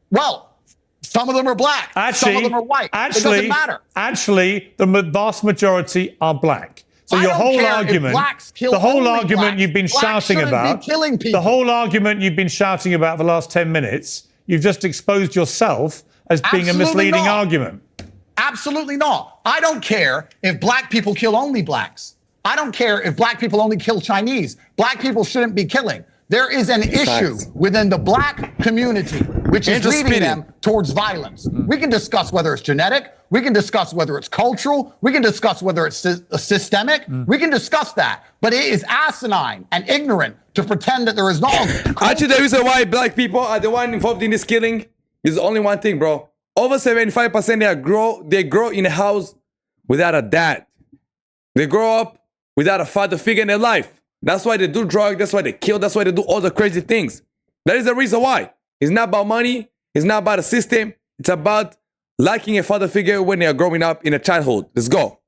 Well, some of them are black. Some of them are white. It doesn't matter. Actually, the vast majority are black. So your whole argument, the whole argument you've been shouting about, the whole argument you've been shouting about for the last 10 minutes, you've just exposed yourself as being a misleading argument. Absolutely not. I don't care if black people kill only blacks. I don't care if black people only kill Chinese. Black people shouldn't be killing. There is an issue within the black community, which is Andrew leading spitting. them towards violence. We can discuss whether it's genetic. We can discuss whether it's cultural. We can discuss whether it's systemic. We can discuss that. But it is asinine and ignorant to pretend that there is no... Actually, the reason why black people are the one involved in this killing is only one thing, bro. Over 75% they grow in a house without a dad. They grow up without a father figure in their life. That's why they do drugs. That's why they kill. That's why they do all the crazy things. That is the reason why. It's not about money. It's not about a system. It's about lacking a father figure when they are growing up in a childhood. Let's go.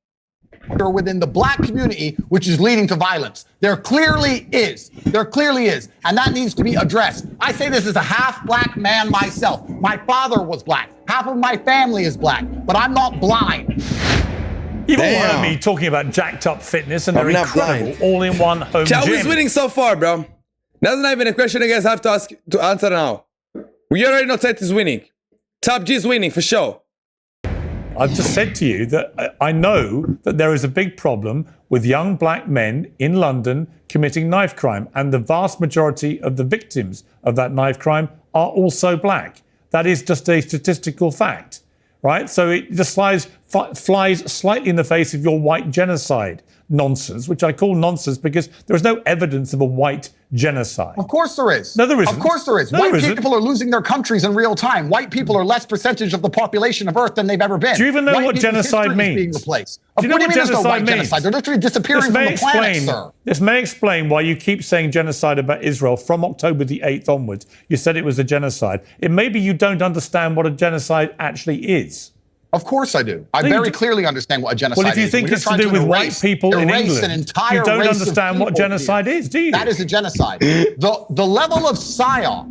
Within the black community, which is leading to violence. There clearly is. There clearly is. And that needs to be addressed. I say this as a half black man myself. My father was black. Half of my family is black, but I'm not blind. You've all heard me talking about jacked up fitness and they're not incredible blind. all-in-one home Chow gym. is winning so far, bro. That's not even a question you guys have to answer now. We already know Tate is winning. Top G is winning for sure. I've just said to you that I know that there is a big problem with young black men in London committing knife crime, and the vast majority of the victims of that knife crime are also black. That is just a statistical fact, right? So it just flies slightly in the face of your white genocide nonsense, which I call nonsense because there is no evidence of a white genocide. Of course there is. No, there isn't. Of course there is. No, White there isn't. people are losing their countries in real time. White people are less percentage of the population of Earth than they've ever been. Do you even know White what people's genocide history is being means? replaced. Do you know What do you what mean there's no genocide white means? genocide? They're literally disappearing from the planet, sir. This may explain why you keep saying genocide about Israel from October the 8th onwards. You said it was a genocide. It may be you don't understand what a genocide actually is. Of course I do. I No, you very do. clearly understand what a genocide is. Well, if you think When you're it's to trying do with white erase- people in erase England, an entire you don't race of understand what people genocide here, is, do you? That is a genocide. The level of psyop,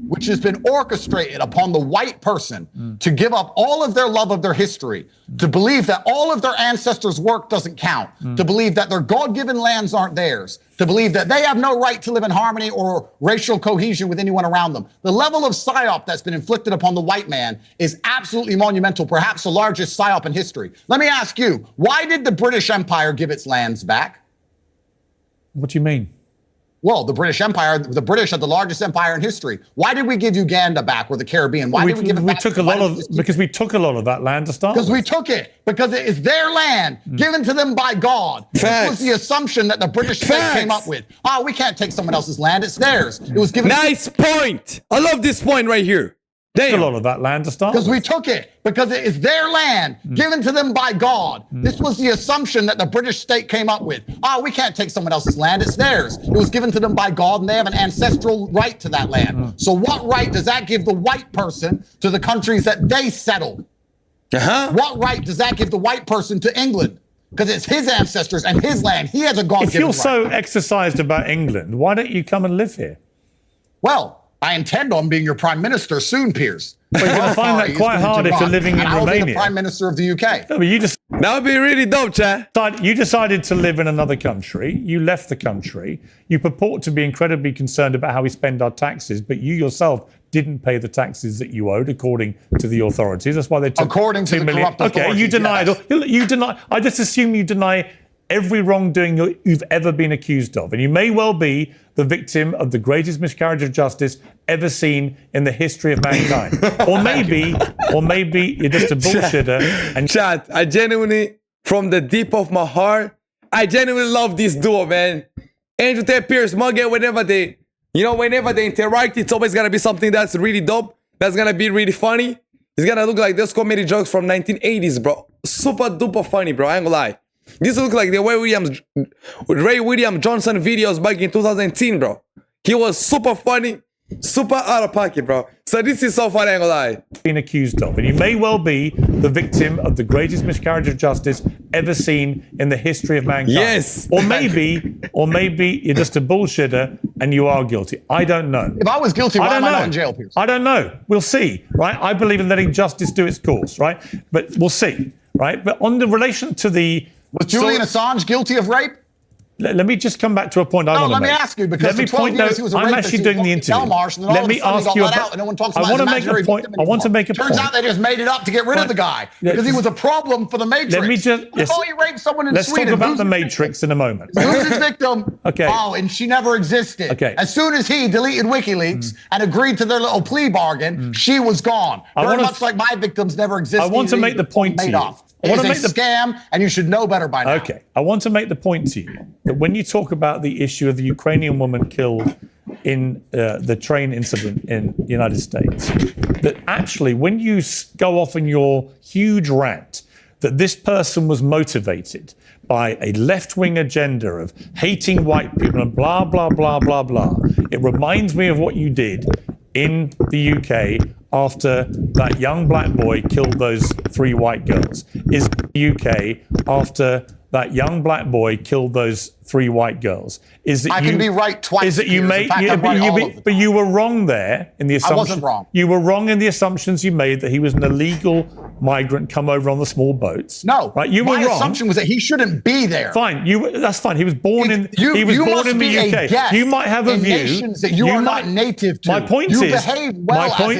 which has been orchestrated upon the white person to give up all of their love of their history, to believe that all of their ancestors' work doesn't count, to believe that their God-given lands aren't theirs, to believe that they have no right to live in harmony or racial cohesion with anyone around them. The level of psyop that's been inflicted upon the white man is absolutely monumental, perhaps the largest psyop in history. Let me ask you, why did the British Empire give its lands back? What do you mean? Well, the British Empire, the British are the largest empire in history. Why did we give Uganda back or the Caribbean? Why did we give it back? Because we took a lot of that land to start with. Because we took it. Because it is their land given to them by God. This was the assumption that the British state came up with. Oh, we can't take someone else's land. It's theirs. It was given. Nice point. I love this point right here. A Damn. lot of that land to start with. Because we took it. Because it is their land given to them by God. This was the assumption that the British state came up with. Oh, we can't take someone else's land. It's theirs. It was given to them by God, and they have an ancestral right to that land. So what right does that give the white person to the countries that they settled? What right does that give the white person to England? Because it's his ancestors and his land. He has a God-given right. If you're so exercised about England, why don't you come and live here? Well, I intend on being your prime minister soon, Piers. Well, you're going to find that quite hard if you're living in I will be the Romania. prime minister of the UK. No, but you just That would be really dope, chat. you decided to live in another country. You left the country. You purport to be incredibly concerned about how we spend our taxes, but you yourself didn't pay the taxes that you owed, according to the authorities. That's why they took According to 2 the million. corrupt Okay, authorities, you denied. yes. You deny. I just assume you deny every wrongdoing you've ever been accused of, and you may well be the victim of the greatest miscarriage of justice ever seen in the history of mankind. or maybe you're just a bullshitter. And Chat, I genuinely, from the deep of my heart, I genuinely love this duo, man. Andrew Tate, Piers Morgan, whenever they interact, it's always gonna be something that's really dope. That's gonna be really funny. It's gonna look like those comedy jokes from 1980s, bro. Super duper funny, bro. I ain't gonna lie. This looks like the Ray William Johnson videos back in 2010, bro. He was super funny, super out of pocket, bro. So this is so funny, I ain't gonna lie. been accused of, and you may well be the victim of the greatest miscarriage of justice ever seen in the history of mankind. Yes. Or maybe you're just a bullshitter and you are guilty. I don't know. If I was guilty, why am I not in jail, Piers? I don't know. We'll see, right? I believe in letting justice do its course, right? But we'll see, right? But on the relation to the Was Julian Assange guilty of rape? let me just come back to a point I want to make. No, let me ask you, because for 12 years he was a rapist. I'm actually doing the interview. Delmarsh, and then all of a sudden he got let out, and no one talks about his imaginary victim anymore. I want to make a point. Turns out they just made it up to get rid of the guy because he was a problem for the Matrix. Let me just. Oh, he raped someone in Let's Sweden. talk about the Matrix in a moment. Who's his victim? Okay. Oh, and she never existed. Okay. As soon as he deleted WikiLeaks and agreed to their little plea bargain, she was gone. Very much like my victims never existed. I want to make the point to you. It's a scam, and you should know better by now. Okay. I want to make the point to you that when you talk about the issue of the Ukrainian woman killed in the train incident in the United States, that actually when you go off in your huge rant that this person was motivated by a left-wing agenda of hating white people and blah, blah, blah, blah, blah, it reminds me of what you did in the UK after that young black boy killed those 3 white girls. Is the UK after that young black boy killed those 3 white girls? Is that I can be right twice. Is that you made? But you were wrong there in the assumption. I wasn't wrong. You were wrong in the assumptions you made that he was an illegal migrant come over on the small boats. No, right? You were wrong. My assumption was that he shouldn't be there. Fine, that's fine. He was born in. He was born in the UK. You might have a view. Nations that you are not native to. My point is.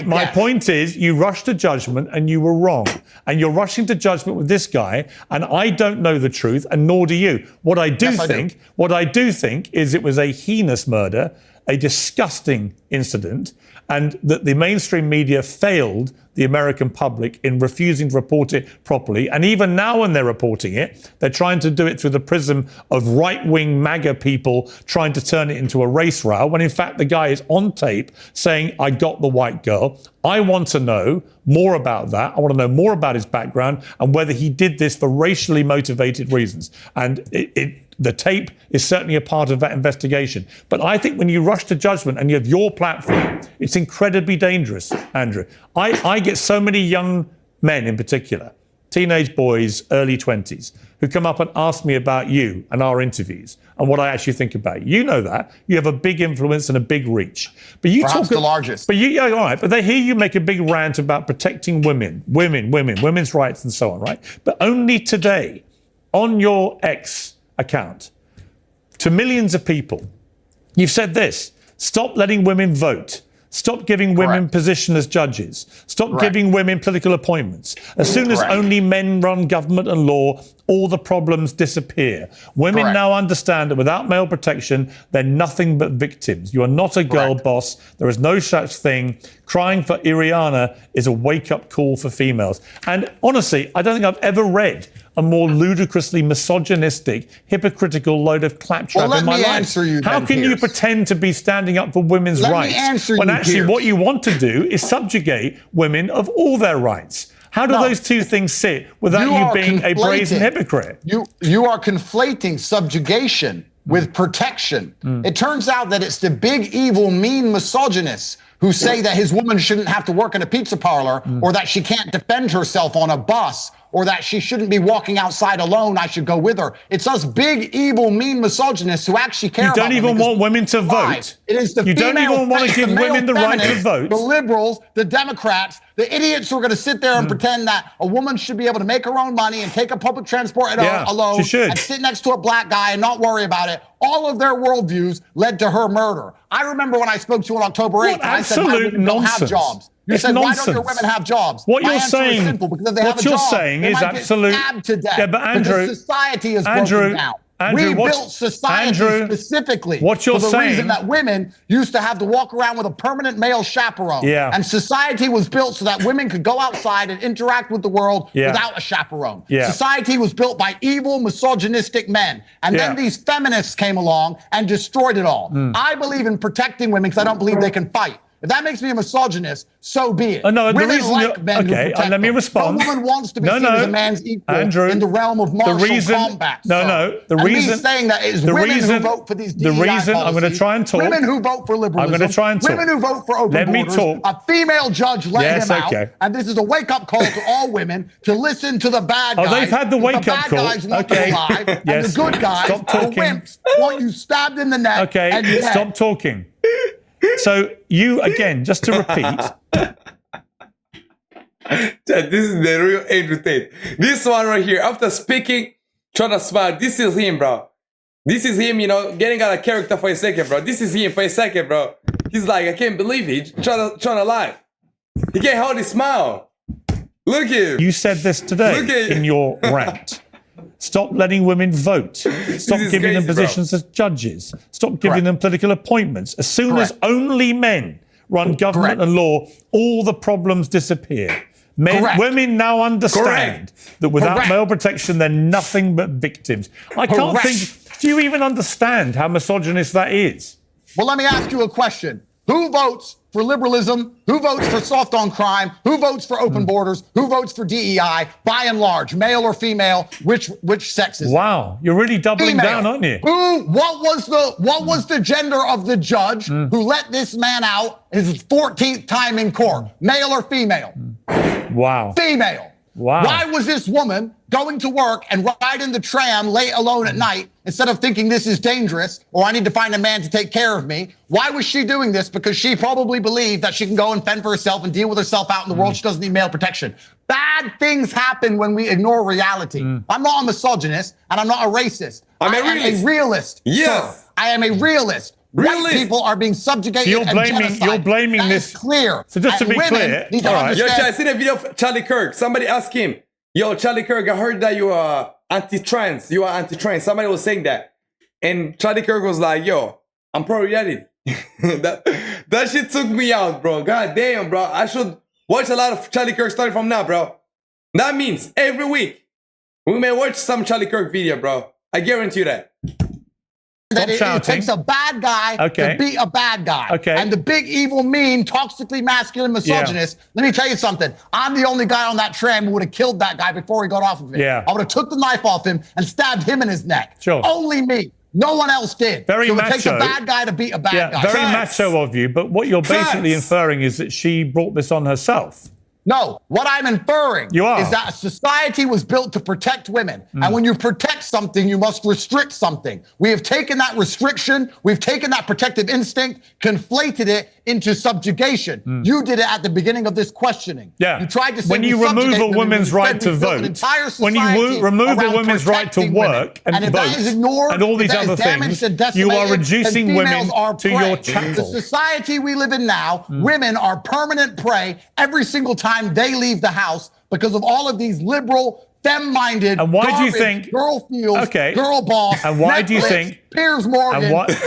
My point is, you rushed to judgment and you were wrong. And you're rushing to judgment with this guy, and I don't know the truth, and nor do you. What I do think is it was a heinous murder, a disgusting incident, and that the mainstream media failed the American public in refusing to report it properly. And even now when they're reporting it, they're trying to do it through the prism of right-wing MAGA people trying to turn it into a race row, when in fact the guy is on tape saying, I got the white girl. I want to know more about that. I want to know more about his background and whether he did this for racially motivated reasons. And the tape is certainly a part of that investigation. But I think when you rush to judgment and you have your platform, it's incredibly dangerous, Andrew. I get so many young men in particular, teenage boys, early 20s, who come up and ask me about you and our interviews and what I actually think about you. You know that. You have a big influence and a big reach. But you Perhaps the largest. But all right. But they hear you make a big rant about protecting women's rights and so on, right? But only today, on your X account, to millions of people, you've said this: stop letting women vote. Stop giving women position as judges. Stop giving women political appointments. As soon as only men run government and law, all the problems disappear. Women now understand that without male protection, they're nothing but victims. You are not a girl boss. There is no such thing. Crying for Irina is a wake-up call for females. And honestly, I don't think I've ever read a more ludicrously misogynistic, hypocritical load of claptrap in my life. How can you pretend to be standing up for women's rights when actually what you want to do is subjugate women of all their rights? How do those two things sit without you being a brazen hypocrite? You are conflating subjugation with protection. It turns out that it's the big, evil, mean misogynists who say that his woman shouldn't have to work in a pizza parlor, or that she can't defend herself on a bus, or that she shouldn't be walking outside alone, I should go with her. It's us big, evil, mean misogynists who actually care about women. You don't even want women to vote. It is the You don't even want to give women the right to vote. The liberals, the Democrats, the idiots who are going to sit there and pretend that a woman should be able to make her own money and take a public transport alone and sit next to a black guy and not worry about it. All of their worldviews led to her murder. I remember when I spoke to you on October 8th, I said, why women don't have jobs. You said, why don't your women have jobs? What My you're answer saying, is simple, because if they have a job, you're saying they is might absolute. get stabbed to death. Yeah, but Andrew, because society is broken down. We built society specifically for the reason that women used to have to walk around with a permanent male chaperone. Yeah. And society was built so that women could go outside and interact with the world without a chaperone. Yeah. Society was built by evil, misogynistic men. And then these feminists came along and destroyed it all. I believe in protecting women because I don't believe they can fight. If that makes me a misogynist, so be it. No, the women reason like men who protect let me them. respond. No woman wants to be seen as a man's equal Andrew, in the realm of martial combat. The reason me saying that is women who vote for these DEI policies, I'm going to try and talk. Women who vote for liberalism. I'm going to try and talk. Women who vote for open borders. A female judge let him out. And this is a wake-up call to all women to listen to the bad guys. Oh, they've had the wake-up call. The bad guys want you alive, and the good guys, the wimps, want you stabbed in the neck. Okay, stop talking. So you, again, just to repeat. This is the real Andrew Tate. This one right here, after speaking, trying to smile, this is him, bro. This is him, getting out of character for a second, bro. This is him for a second, bro. He's like, I can't believe it. He's trying to lie. He can't hold his smile. Look at him. You said this today in your rant. Stop letting women vote. Stop giving them positions as judges. Stop giving them political appointments. As soon as only men run government and law, all the problems disappear. Women now understand that without male protection, they're nothing but victims. I can't think, do you even understand how misogynist that is? Well, let me ask you a question. Who votes for liberalism? Who votes for soft on crime? Who votes for open borders? Who votes for DEI? By and large, male or female, which sex is it? Wow, you're really doubling down, aren't you? What was the gender of the judge who let this man out his 14th time in court? Male or female? Wow. Female. Wow. Why was this woman going to work and riding the tram late alone at night instead of thinking this is dangerous or I need to find a man to take care of me? Why was she doing this? Because she probably believed that she can go and fend for herself and deal with herself out in the world. She doesn't need male protection. Bad things happen when we ignore reality. I'm not a misogynist and I'm not a racist. I am a realist. Yes. Sir. I am a realist. White people are being subjugated so you're blaming that this. Is clear. So just to be clear, Yo, I see the video of Charlie Kirk. Somebody asked him, yo, Charlie Kirk, I heard that you are anti-trans. You are anti-trans. Somebody was saying that. And Charlie Kirk was like, yo, I'm pro-reality. that shit took me out, bro. God damn, bro. I should watch a lot of Charlie Kirk starting from now, bro. That means every week we may watch some Charlie Kirk video, bro. I guarantee you that. That it takes a bad guy to beat a bad guy. And the big, evil, mean, toxically masculine misogynist, let me tell you something. I'm the only guy on that tram who would have killed that guy before he got off of it. I would have took the knife off him and stabbed him in his neck. Only me. No one else did. Very macho. It takes a bad guy to beat a bad guy. Very macho of you, but what you're basically inferring is that she brought this on herself. No, what I'm inferring is that society was built to protect women. And when you protect something, you must restrict something. We have taken that restriction, we've taken that protective instinct, conflated it into subjugation. You did it at the beginning of this questioning. You tried to say when you remove a woman's right to vote, when you remove a woman's right to work and vote, and all these other things, you are reducing women to your chattel. The society we live in now, women are permanent prey every single time they leave the house because of all of these liberal, femme-minded, and why do you think girl feels, girl boss, and why Netflix, do you think Piers Morgan? And what, and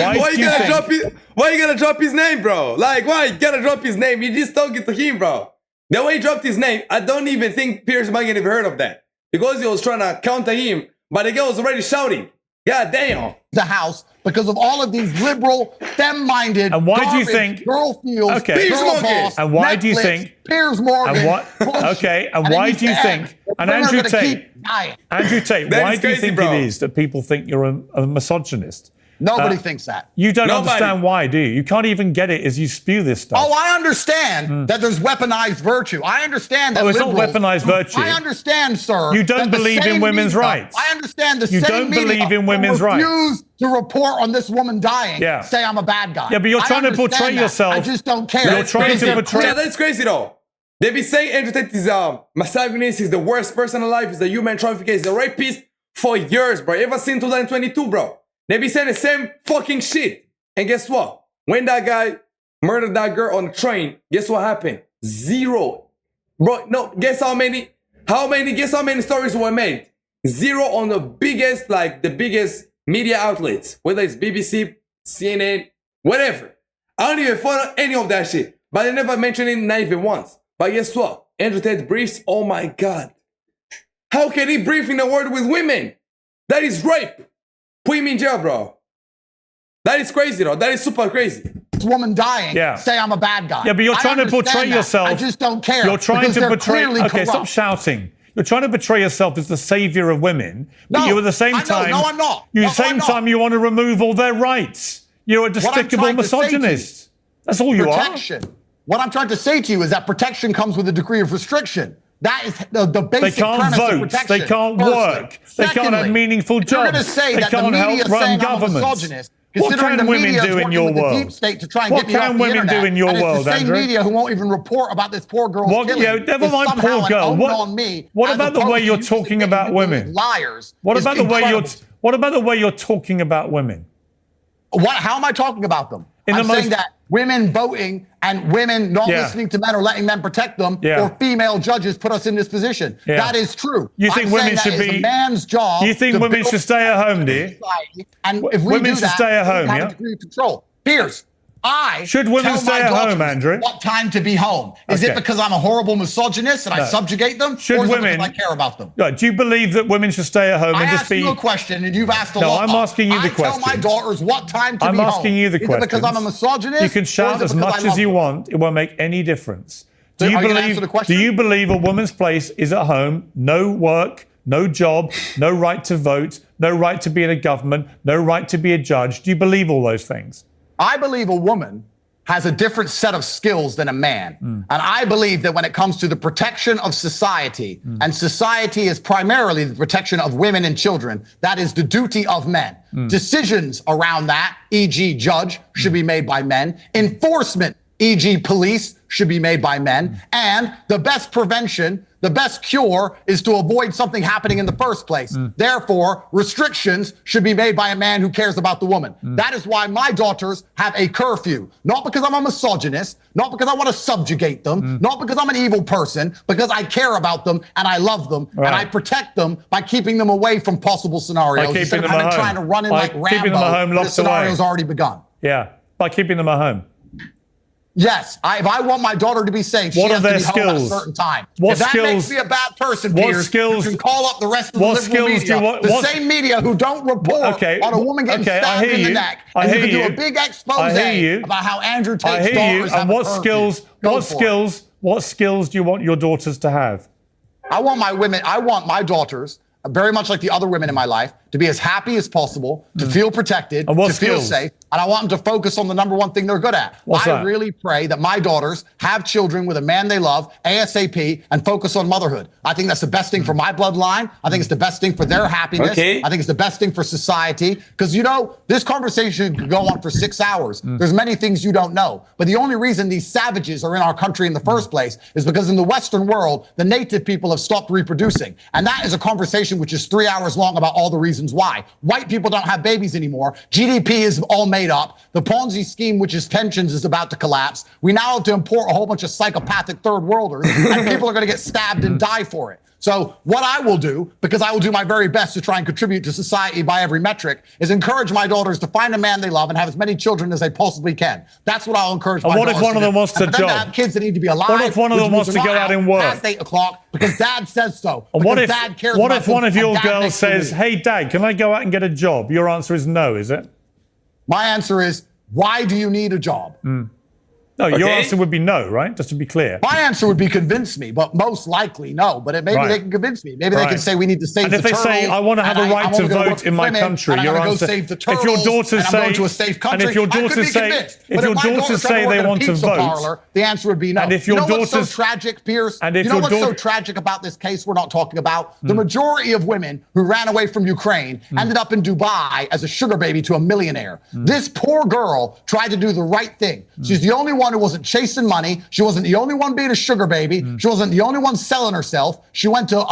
why do you think? Why you gonna drop his name, bro? Like, why you gotta drop his name? You just talking to him, bro. The way he dropped his name, I don't even think Piers Morgan ever heard of that because he was trying to counter him, but the girl was already shouting. God damn. The house because of all of these liberal, femme-minded, and why do you think girl feels, Piers girl Morgan. boss, and why Netflix, do you think Piers Morgan? And what? And why do you think? And Andrew Tate, why do you think it is that people think you're a misogynist? Nobody thinks that. You don't understand why, do you? You can't even get it as you spew this stuff. Oh, I understand that there's weaponized virtue. I understand that. Oh, it's not weaponized virtue. I understand, sir. You don't believe in women's rights. I understand the You same don't media believe in women's rights. refuse to report on this woman dying. Say I'm a bad guy. Yeah, but you're trying to portray yourself. I just don't care. You're trying to portray. Yeah, that's crazy though. They be saying Andrew Tate is misogynist, he's the worst person alive, he's the human trafficker, he's a rapist for years, bro. Ever since 2022, bro. They be saying the same fucking shit. And guess what? When that guy murdered that girl on the train, guess what happened? Zero. Bro, no, guess how many stories were made? Zero on the biggest media outlets. Whether it's BBC, CNN, whatever. I don't even follow any of that shit. But they never mentioned it, not even once. But guess what? Andrew Tate briefs, oh my God. How can he brief in a world with women? That is rape. Put him in jail, bro. That is crazy, though. That is super crazy. This woman dying, say I'm a bad guy. Yeah, but you're trying to portray yourself. I just don't care. You're trying to portray. Okay, stop shouting. You're trying to portray yourself as the savior of women, but you at the same time. No, I'm not. You at the same time you want to remove all their rights. You're a despicable misogynist. That's all you are. What I'm trying to say to you is that protection comes with a degree of restriction. That is the basic premise of protection. They can't work. They can't have meaningful jobs. You're going to say they that can't the media help run saying governments. I'm a misogynist. What can women do in your world? Deep state to try and get me off the internet. What can women do in your world, Andrew? It's the same media who won't even report about this poor girl's killing. Yeah, never mind poor girl. What about the way you're talking about women? Liars. What about the way What about the way you're talking about women? How am I talking about them? In the I'm saying that women voting and women not listening to men or letting men protect them, or female judges put us in this position. That is true. You think women should be a man's job? You think women should stay at home, do you? And if we women do should that, stay at home, we have a degree of control. Piers, should women stay at home, Andrew? What time to be home? Is it because I'm a horrible misogynist and I subjugate them? Should or is women? It because I care about them? Do you believe that women should stay at home and just be? I asked you a question and you've asked a lot. No, I'm asking you the question. I tell my daughters what time to be home. I'm asking you the question. Because I'm a misogynist. You can shout as much as you want. It won't make any difference. Do you believe a woman's place is at home? No work, no job, no right to vote, no right to be in a government, no right to be a judge. Do you believe all those things? I believe a woman has a different set of skills than a man. And I believe that when it comes to the protection of society, and society is primarily the protection of women and children, that is the duty of men. Decisions around that, e.g. judge, should be made by men. Enforcement, e.g. police, should be made by men. And the best prevention, the best cure is to avoid something happening in the first place. Therefore, restrictions should be made by a man who cares about the woman. That is why my daughters have a curfew. Not because I'm a misogynist, not because I want to subjugate them, not because I'm an evil person, because I care about them and I love them and I protect them by keeping them away from possible scenarios instead of trying to run in like Rambo. The scenario's already begun. Yeah, by keeping them at home. Yes, if I want my daughter to be safe, she has to be home at a certain time. If that makes me a bad person, Piers, you can call up the rest of the liberal media, the same media who don't report on a woman getting stabbed in the neck, and you can do a big expose about how Andrew Tate's daughters have a curfew. What skills do you want your daughters to have? I want my daughters, very much like the other women in my life, to be as happy as possible, to feel protected, to feel safe. And I want them to focus on the number one thing they're good at. I really pray that my daughters have children with a man they love, ASAP, and focus on motherhood. I think that's the best thing for my bloodline. I think it's the best thing for their happiness. I think it's the best thing for society. Because, you know, this conversation could go on for 6 hours. There's many things you don't know. But the only reason these savages are in our country in the first place is because in the Western world, the native people have stopped reproducing. And that is a conversation which is 3 hours long about all the reasons why. White people don't have babies anymore. GDP is all made up. The Ponzi scheme, which is pensions, is about to collapse. We now have to import a whole bunch of psychopathic third worlders, and people are going to get stabbed and die for it. So what I will do, because I will do my very best to try and contribute to society by every metric, is encourage my daughters to find a man they love and have as many children as they possibly can. That's what I'll encourage my daughters to do. And what if one of them wants to job? Have kids that need to be alive. What if one of them wants to go out and work? Past 8 o'clock because Dad says so. And what if one of your girls says, "Hey, Dad, can I go out and get a job?" Your answer is no, is it? My answer is, why do you need a job? No, your answer would be no, right? Just to be clear. My answer would be convince me, but most likely no. But maybe they can convince me. Maybe they can say we need to save the turtles. And if they say, I want to have a right to vote in my country, your answer, save the turtles, if your daughters say, to a safe country, and if your daughters say they want to vote, the answer would be no. And if your what's so tragic, Piers? And if you know what's so tragic about this case we're not talking about? The majority of women who ran away from Ukraine ended up in Dubai as a sugar baby to a millionaire. This poor girl tried to do the right thing. She's the only one who wasn't chasing money. She wasn't the only one being a sugar baby. She wasn't the only one selling herself. She went to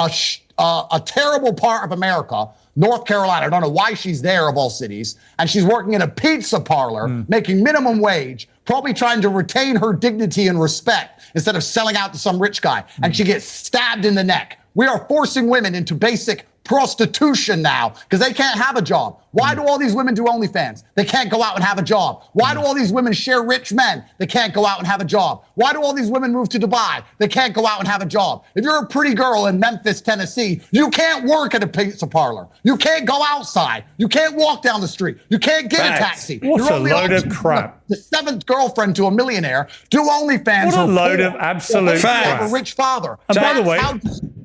a terrible part of America, North Carolina. I don't know why she's there of all cities. And she's working in a pizza parlor, making minimum wage, probably trying to retain her dignity and respect instead of selling out to some rich guy. And she gets stabbed in the neck. We are forcing women into basic prostitution now because they can't have a job. Why do all these women do OnlyFans? They can't go out and have a job. Why do all these women share rich men? They can't go out and have a job. Why do all these women move to Dubai? They can't go out and have a job. If you're a pretty girl in Memphis, Tennessee, you can't work at a pizza parlor. You can't go outside. You can't walk down the street. You can't get a taxi. What a load of crap. The 7th girlfriend to a millionaire, do OnlyFans. What a load of absolute crap. A rich father. And by the way,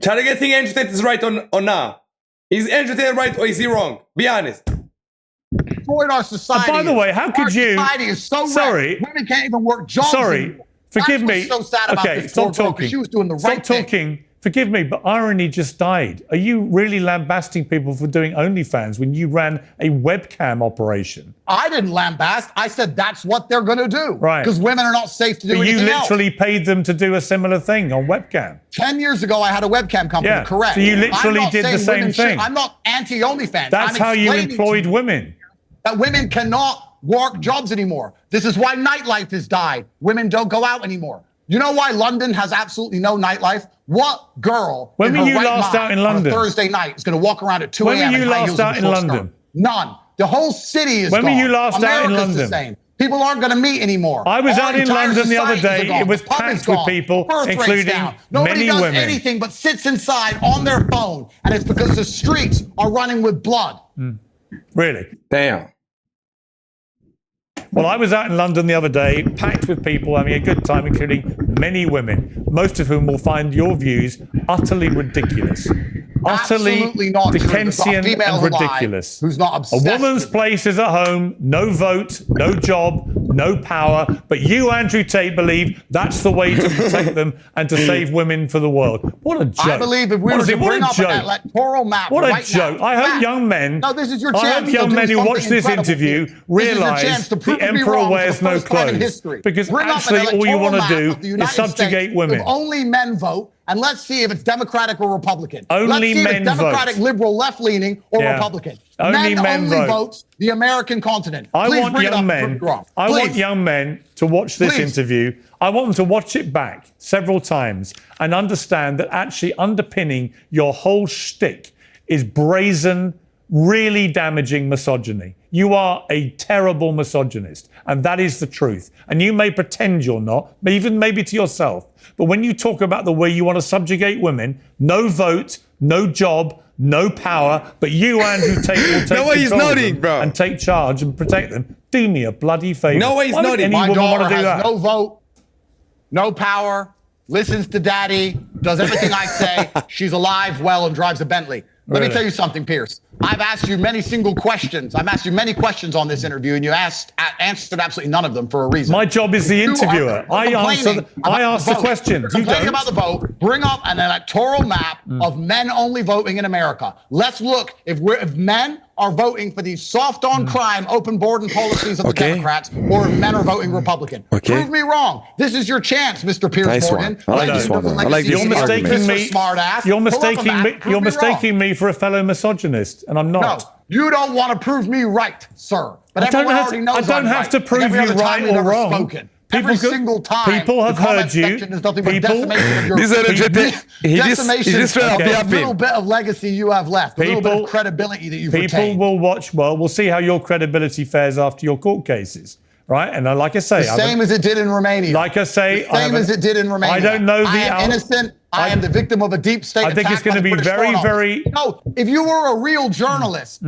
try to think Andrew Tate is right or not. Is Andrew Tate right or is he wrong? Be honest. Destroyed our society. And by the way, how could you? Society is so wrecked. Women can't even work jobs. Sorry, forgive me. So sad about this stop talking. She was doing the right thing. Stop talking Forgive me, but Irony just died. Are you really lambasting people for doing OnlyFans when you ran a webcam operation? I didn't lambast. I said that's what they're going to do. Right. Because women are not safe to do But you anything literally else. paid them to do a similar thing on webcam. 10 years ago, I had a webcam company, Yeah. correct. So you literally I'm not did the saying same women thing. I'm not anti-OnlyFans. That's how you explaining to employed women. that women cannot work jobs anymore. This is why nightlife has died. Women don't go out anymore. You know why London has absolutely no nightlife? What girl When in were her you right last mind out in on a London? Thursday night is going to walk around at 2 When a.m. were you in high last heels out and in a short London? skirt? None. The whole city is When were gone. you last out in America's London? the same. People aren't going to meet anymore. I was Our out in entire London the other societies are day. gone. It was The pub is packed with gone. people, Birth rate's including down. Nobody many does women. anything but sits inside on their phone, and it's because the streets are running with blood. Really? Damn. Well, I was out in London the other day, packed with people, having a good time, including many women, most of whom will find your views utterly ridiculous. Utterly Absolutely not true. There's Dickensian not a female and alive ridiculous. who's not A obsessed woman's with- place is at home, no vote, no job, no power. But you, Andrew Tate, believe that's the way to protect them and to save women for the world. What a joke. I believe if we were Honestly, to what bring a up an joke. electoral map What a right joke. now, I hope Matt, young men, No, this is your I chance hope young to do men who something watch this incredible. interview This is your realize chance to the prove me emperor wrong for wears the no first time in clothes. history. Because Bring up an actually all you electoral want to map do of the is United subjugate States women. with only men vote, and let's see if it's Democratic or Republican. Only let's see men if it's Democratic, vote. liberal, left-leaning, or Yeah. Republican. Only men only vote. votes the American continent. I Please want bring it young up and men. prove me wrong. I want Please. young men to watch this Please. interview. I want them to watch it back several times and understand that actually underpinning your whole shtick is brazen, really damaging misogyny. You are a terrible misogynist, and that is the truth. And you may pretend you're not, even maybe to yourself. But when you talk about the way you want to subjugate women, no vote, no job, no power, but you, Andrew Tate, will take No way he's control of nodding, them bro. and take charge and protect them. Do me a bloody favor. No way he's Why would nodding. any My woman daughter want to do has that? no vote, no power, listens to daddy, does everything I say. She's alive, well, and drives a Bentley. Let me Really? tell you something, Piers. I've asked you many single questions. I've asked you many questions on this interview, and you answered absolutely none of them for a reason. My job is the You are interviewer. I complaining about ask the vote. questions. You're You complaining don't. about the vote. Bring up an electoral map of men only voting in America. Let's look if men are voting for these soft on crime, open boarding policies of the Okay. Democrats, or if men are voting Republican. Okay. Prove me wrong. This is your chance, Mr. Piers Nice Morgan. one. I like Legend this one, of the man. I like legacy this You're of argument. mistaking Mr. me. Smart ass. You're Pull up a mistaking map. me. Prove You're me wrong. mistaking me for a fellow misogynist, and I'm not. No, you don't want to prove me right, sir. But I don't everyone have already to- knows I don't I'm have right. to Like prove every you other time right you've or ever wrong. spoken. People Every could- single time. people have the comment heard you. section is nothing but People- decimation of your This energetic. He just decimation straight up of the the yapping. little bit of legacy you have left, a little bit People- of credibility that you've People retained. will watch. Well, we'll see how your credibility fares after your court cases, right? And like I say, The same as it did in Romania. like I say, the same as it did in Romania. I don't know the I am innocent. I am the victim of a deep state I think attack it's gonna by the be British very, Foreign Office. very- No, if you were a real journalist,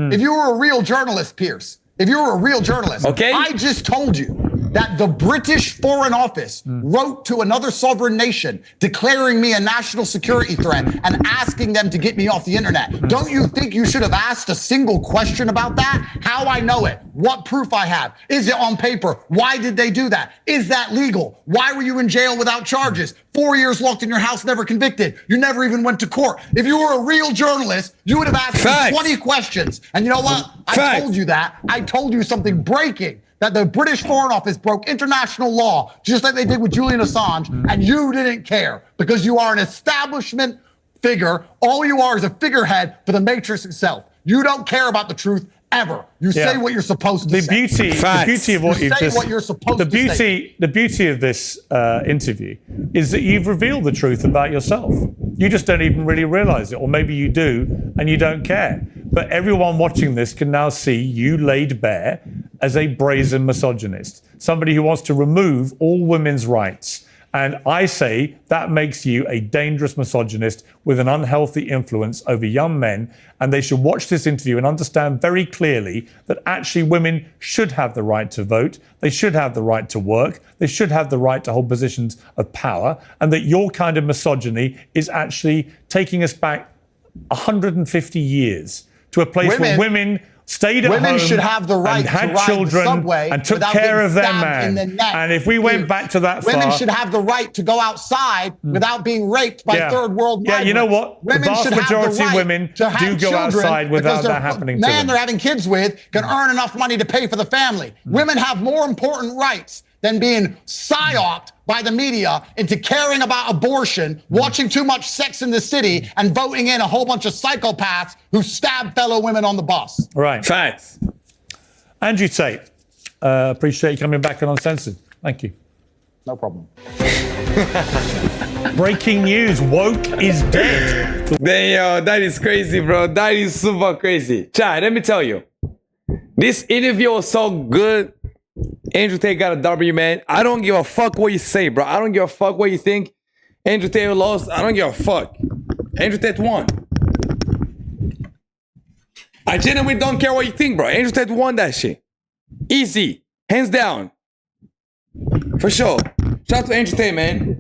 Pierce, if you were a real journalist, Okay. I just told you that the British Foreign Office wrote to another sovereign nation declaring me a national security threat and asking them to get me off the internet. Don't you think you should have asked a single question about that? How I know it? What proof I have? Is it on paper? Why did they do that? Is that legal? Why were you in jail without charges? 4 years locked in your house, never convicted. You never even went to court. If you were a real journalist, you would have asked me Facts. 20 questions. And you know what? I Facts. told you that. I told you something breaking. That the British Foreign Office broke international law, just like they did with Julian Assange, and you didn't care because you are an establishment figure. All you are is a figurehead for the Matrix itself. You don't care about the truth ever. You say what you're supposed to the say. beauty of what You you've say just what you're supposed the to beauty say. the beauty of this interview is that you've revealed the truth about yourself. You just don't even really realize it, or maybe you do and you don't care. But everyone watching this can now see you laid bare as a brazen misogynist, somebody who wants to remove all women's rights. And I say that makes you a dangerous misogynist with an unhealthy influence over young men. And they should watch this interview and understand very clearly that actually women should have the right to vote. They should have the right to work. They should have the right to hold positions of power. And that your kind of misogyny is actually taking us back 150 years to a place where women stayed at Women home should have the right and had to ride children the subway and took without care being of their stabbed in man. the neck. And if we went back to that Women far, should have the right to go outside without being raped by third world migrants. Yeah, you know what? The Women vast should have majority the of right women to have do go children outside without because that happening to the man them. they're having kids with can earn enough money to pay for the family. Women have more important rights than being psyoped by the media into caring about abortion, watching too much Sex in the City, and voting in a whole bunch of psychopaths who stab fellow women on the bus. Right. Facts. Andrew Tate, appreciate you coming back on Uncensored. Thank you. No problem. Breaking news, woke is dead. Damn, that is crazy, bro. That is super crazy. Chad, let me tell you. This interview was so good. Andrew Tate got a W, man. I don't give a fuck what you say, bro. I don't give a fuck what you think. Andrew Tate lost. I don't give a fuck. Andrew Tate won. I genuinely don't care what you think, bro. Andrew Tate won that shit. Easy. Hands down. For sure. Shout out to Andrew Tate, man.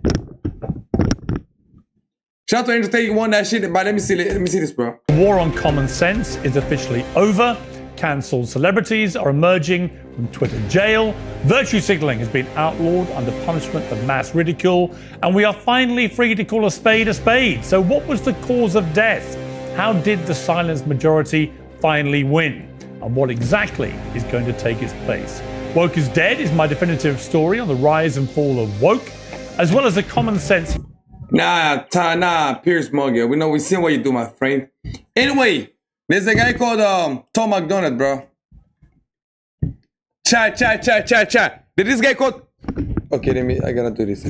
Shout out to Andrew Tate. You won that shit. But let me see this, bro. The war on common sense is officially over. Cancelled celebrities are emerging from Twitter jail. Virtue signaling has been outlawed under punishment of mass ridicule. And we are finally free to call a spade a spade. So what was the cause of death? How did the silenced majority finally win? And what exactly is going to take its place? Woke is Dead is my definitive story on the rise and fall of woke, as well as the common sense. Nah, Piers Morgan. We seen what you do, my friend. Anyway, there's a guy called Tom McDonald, bro. Chat. Did this guy called... Okay, I gotta do this.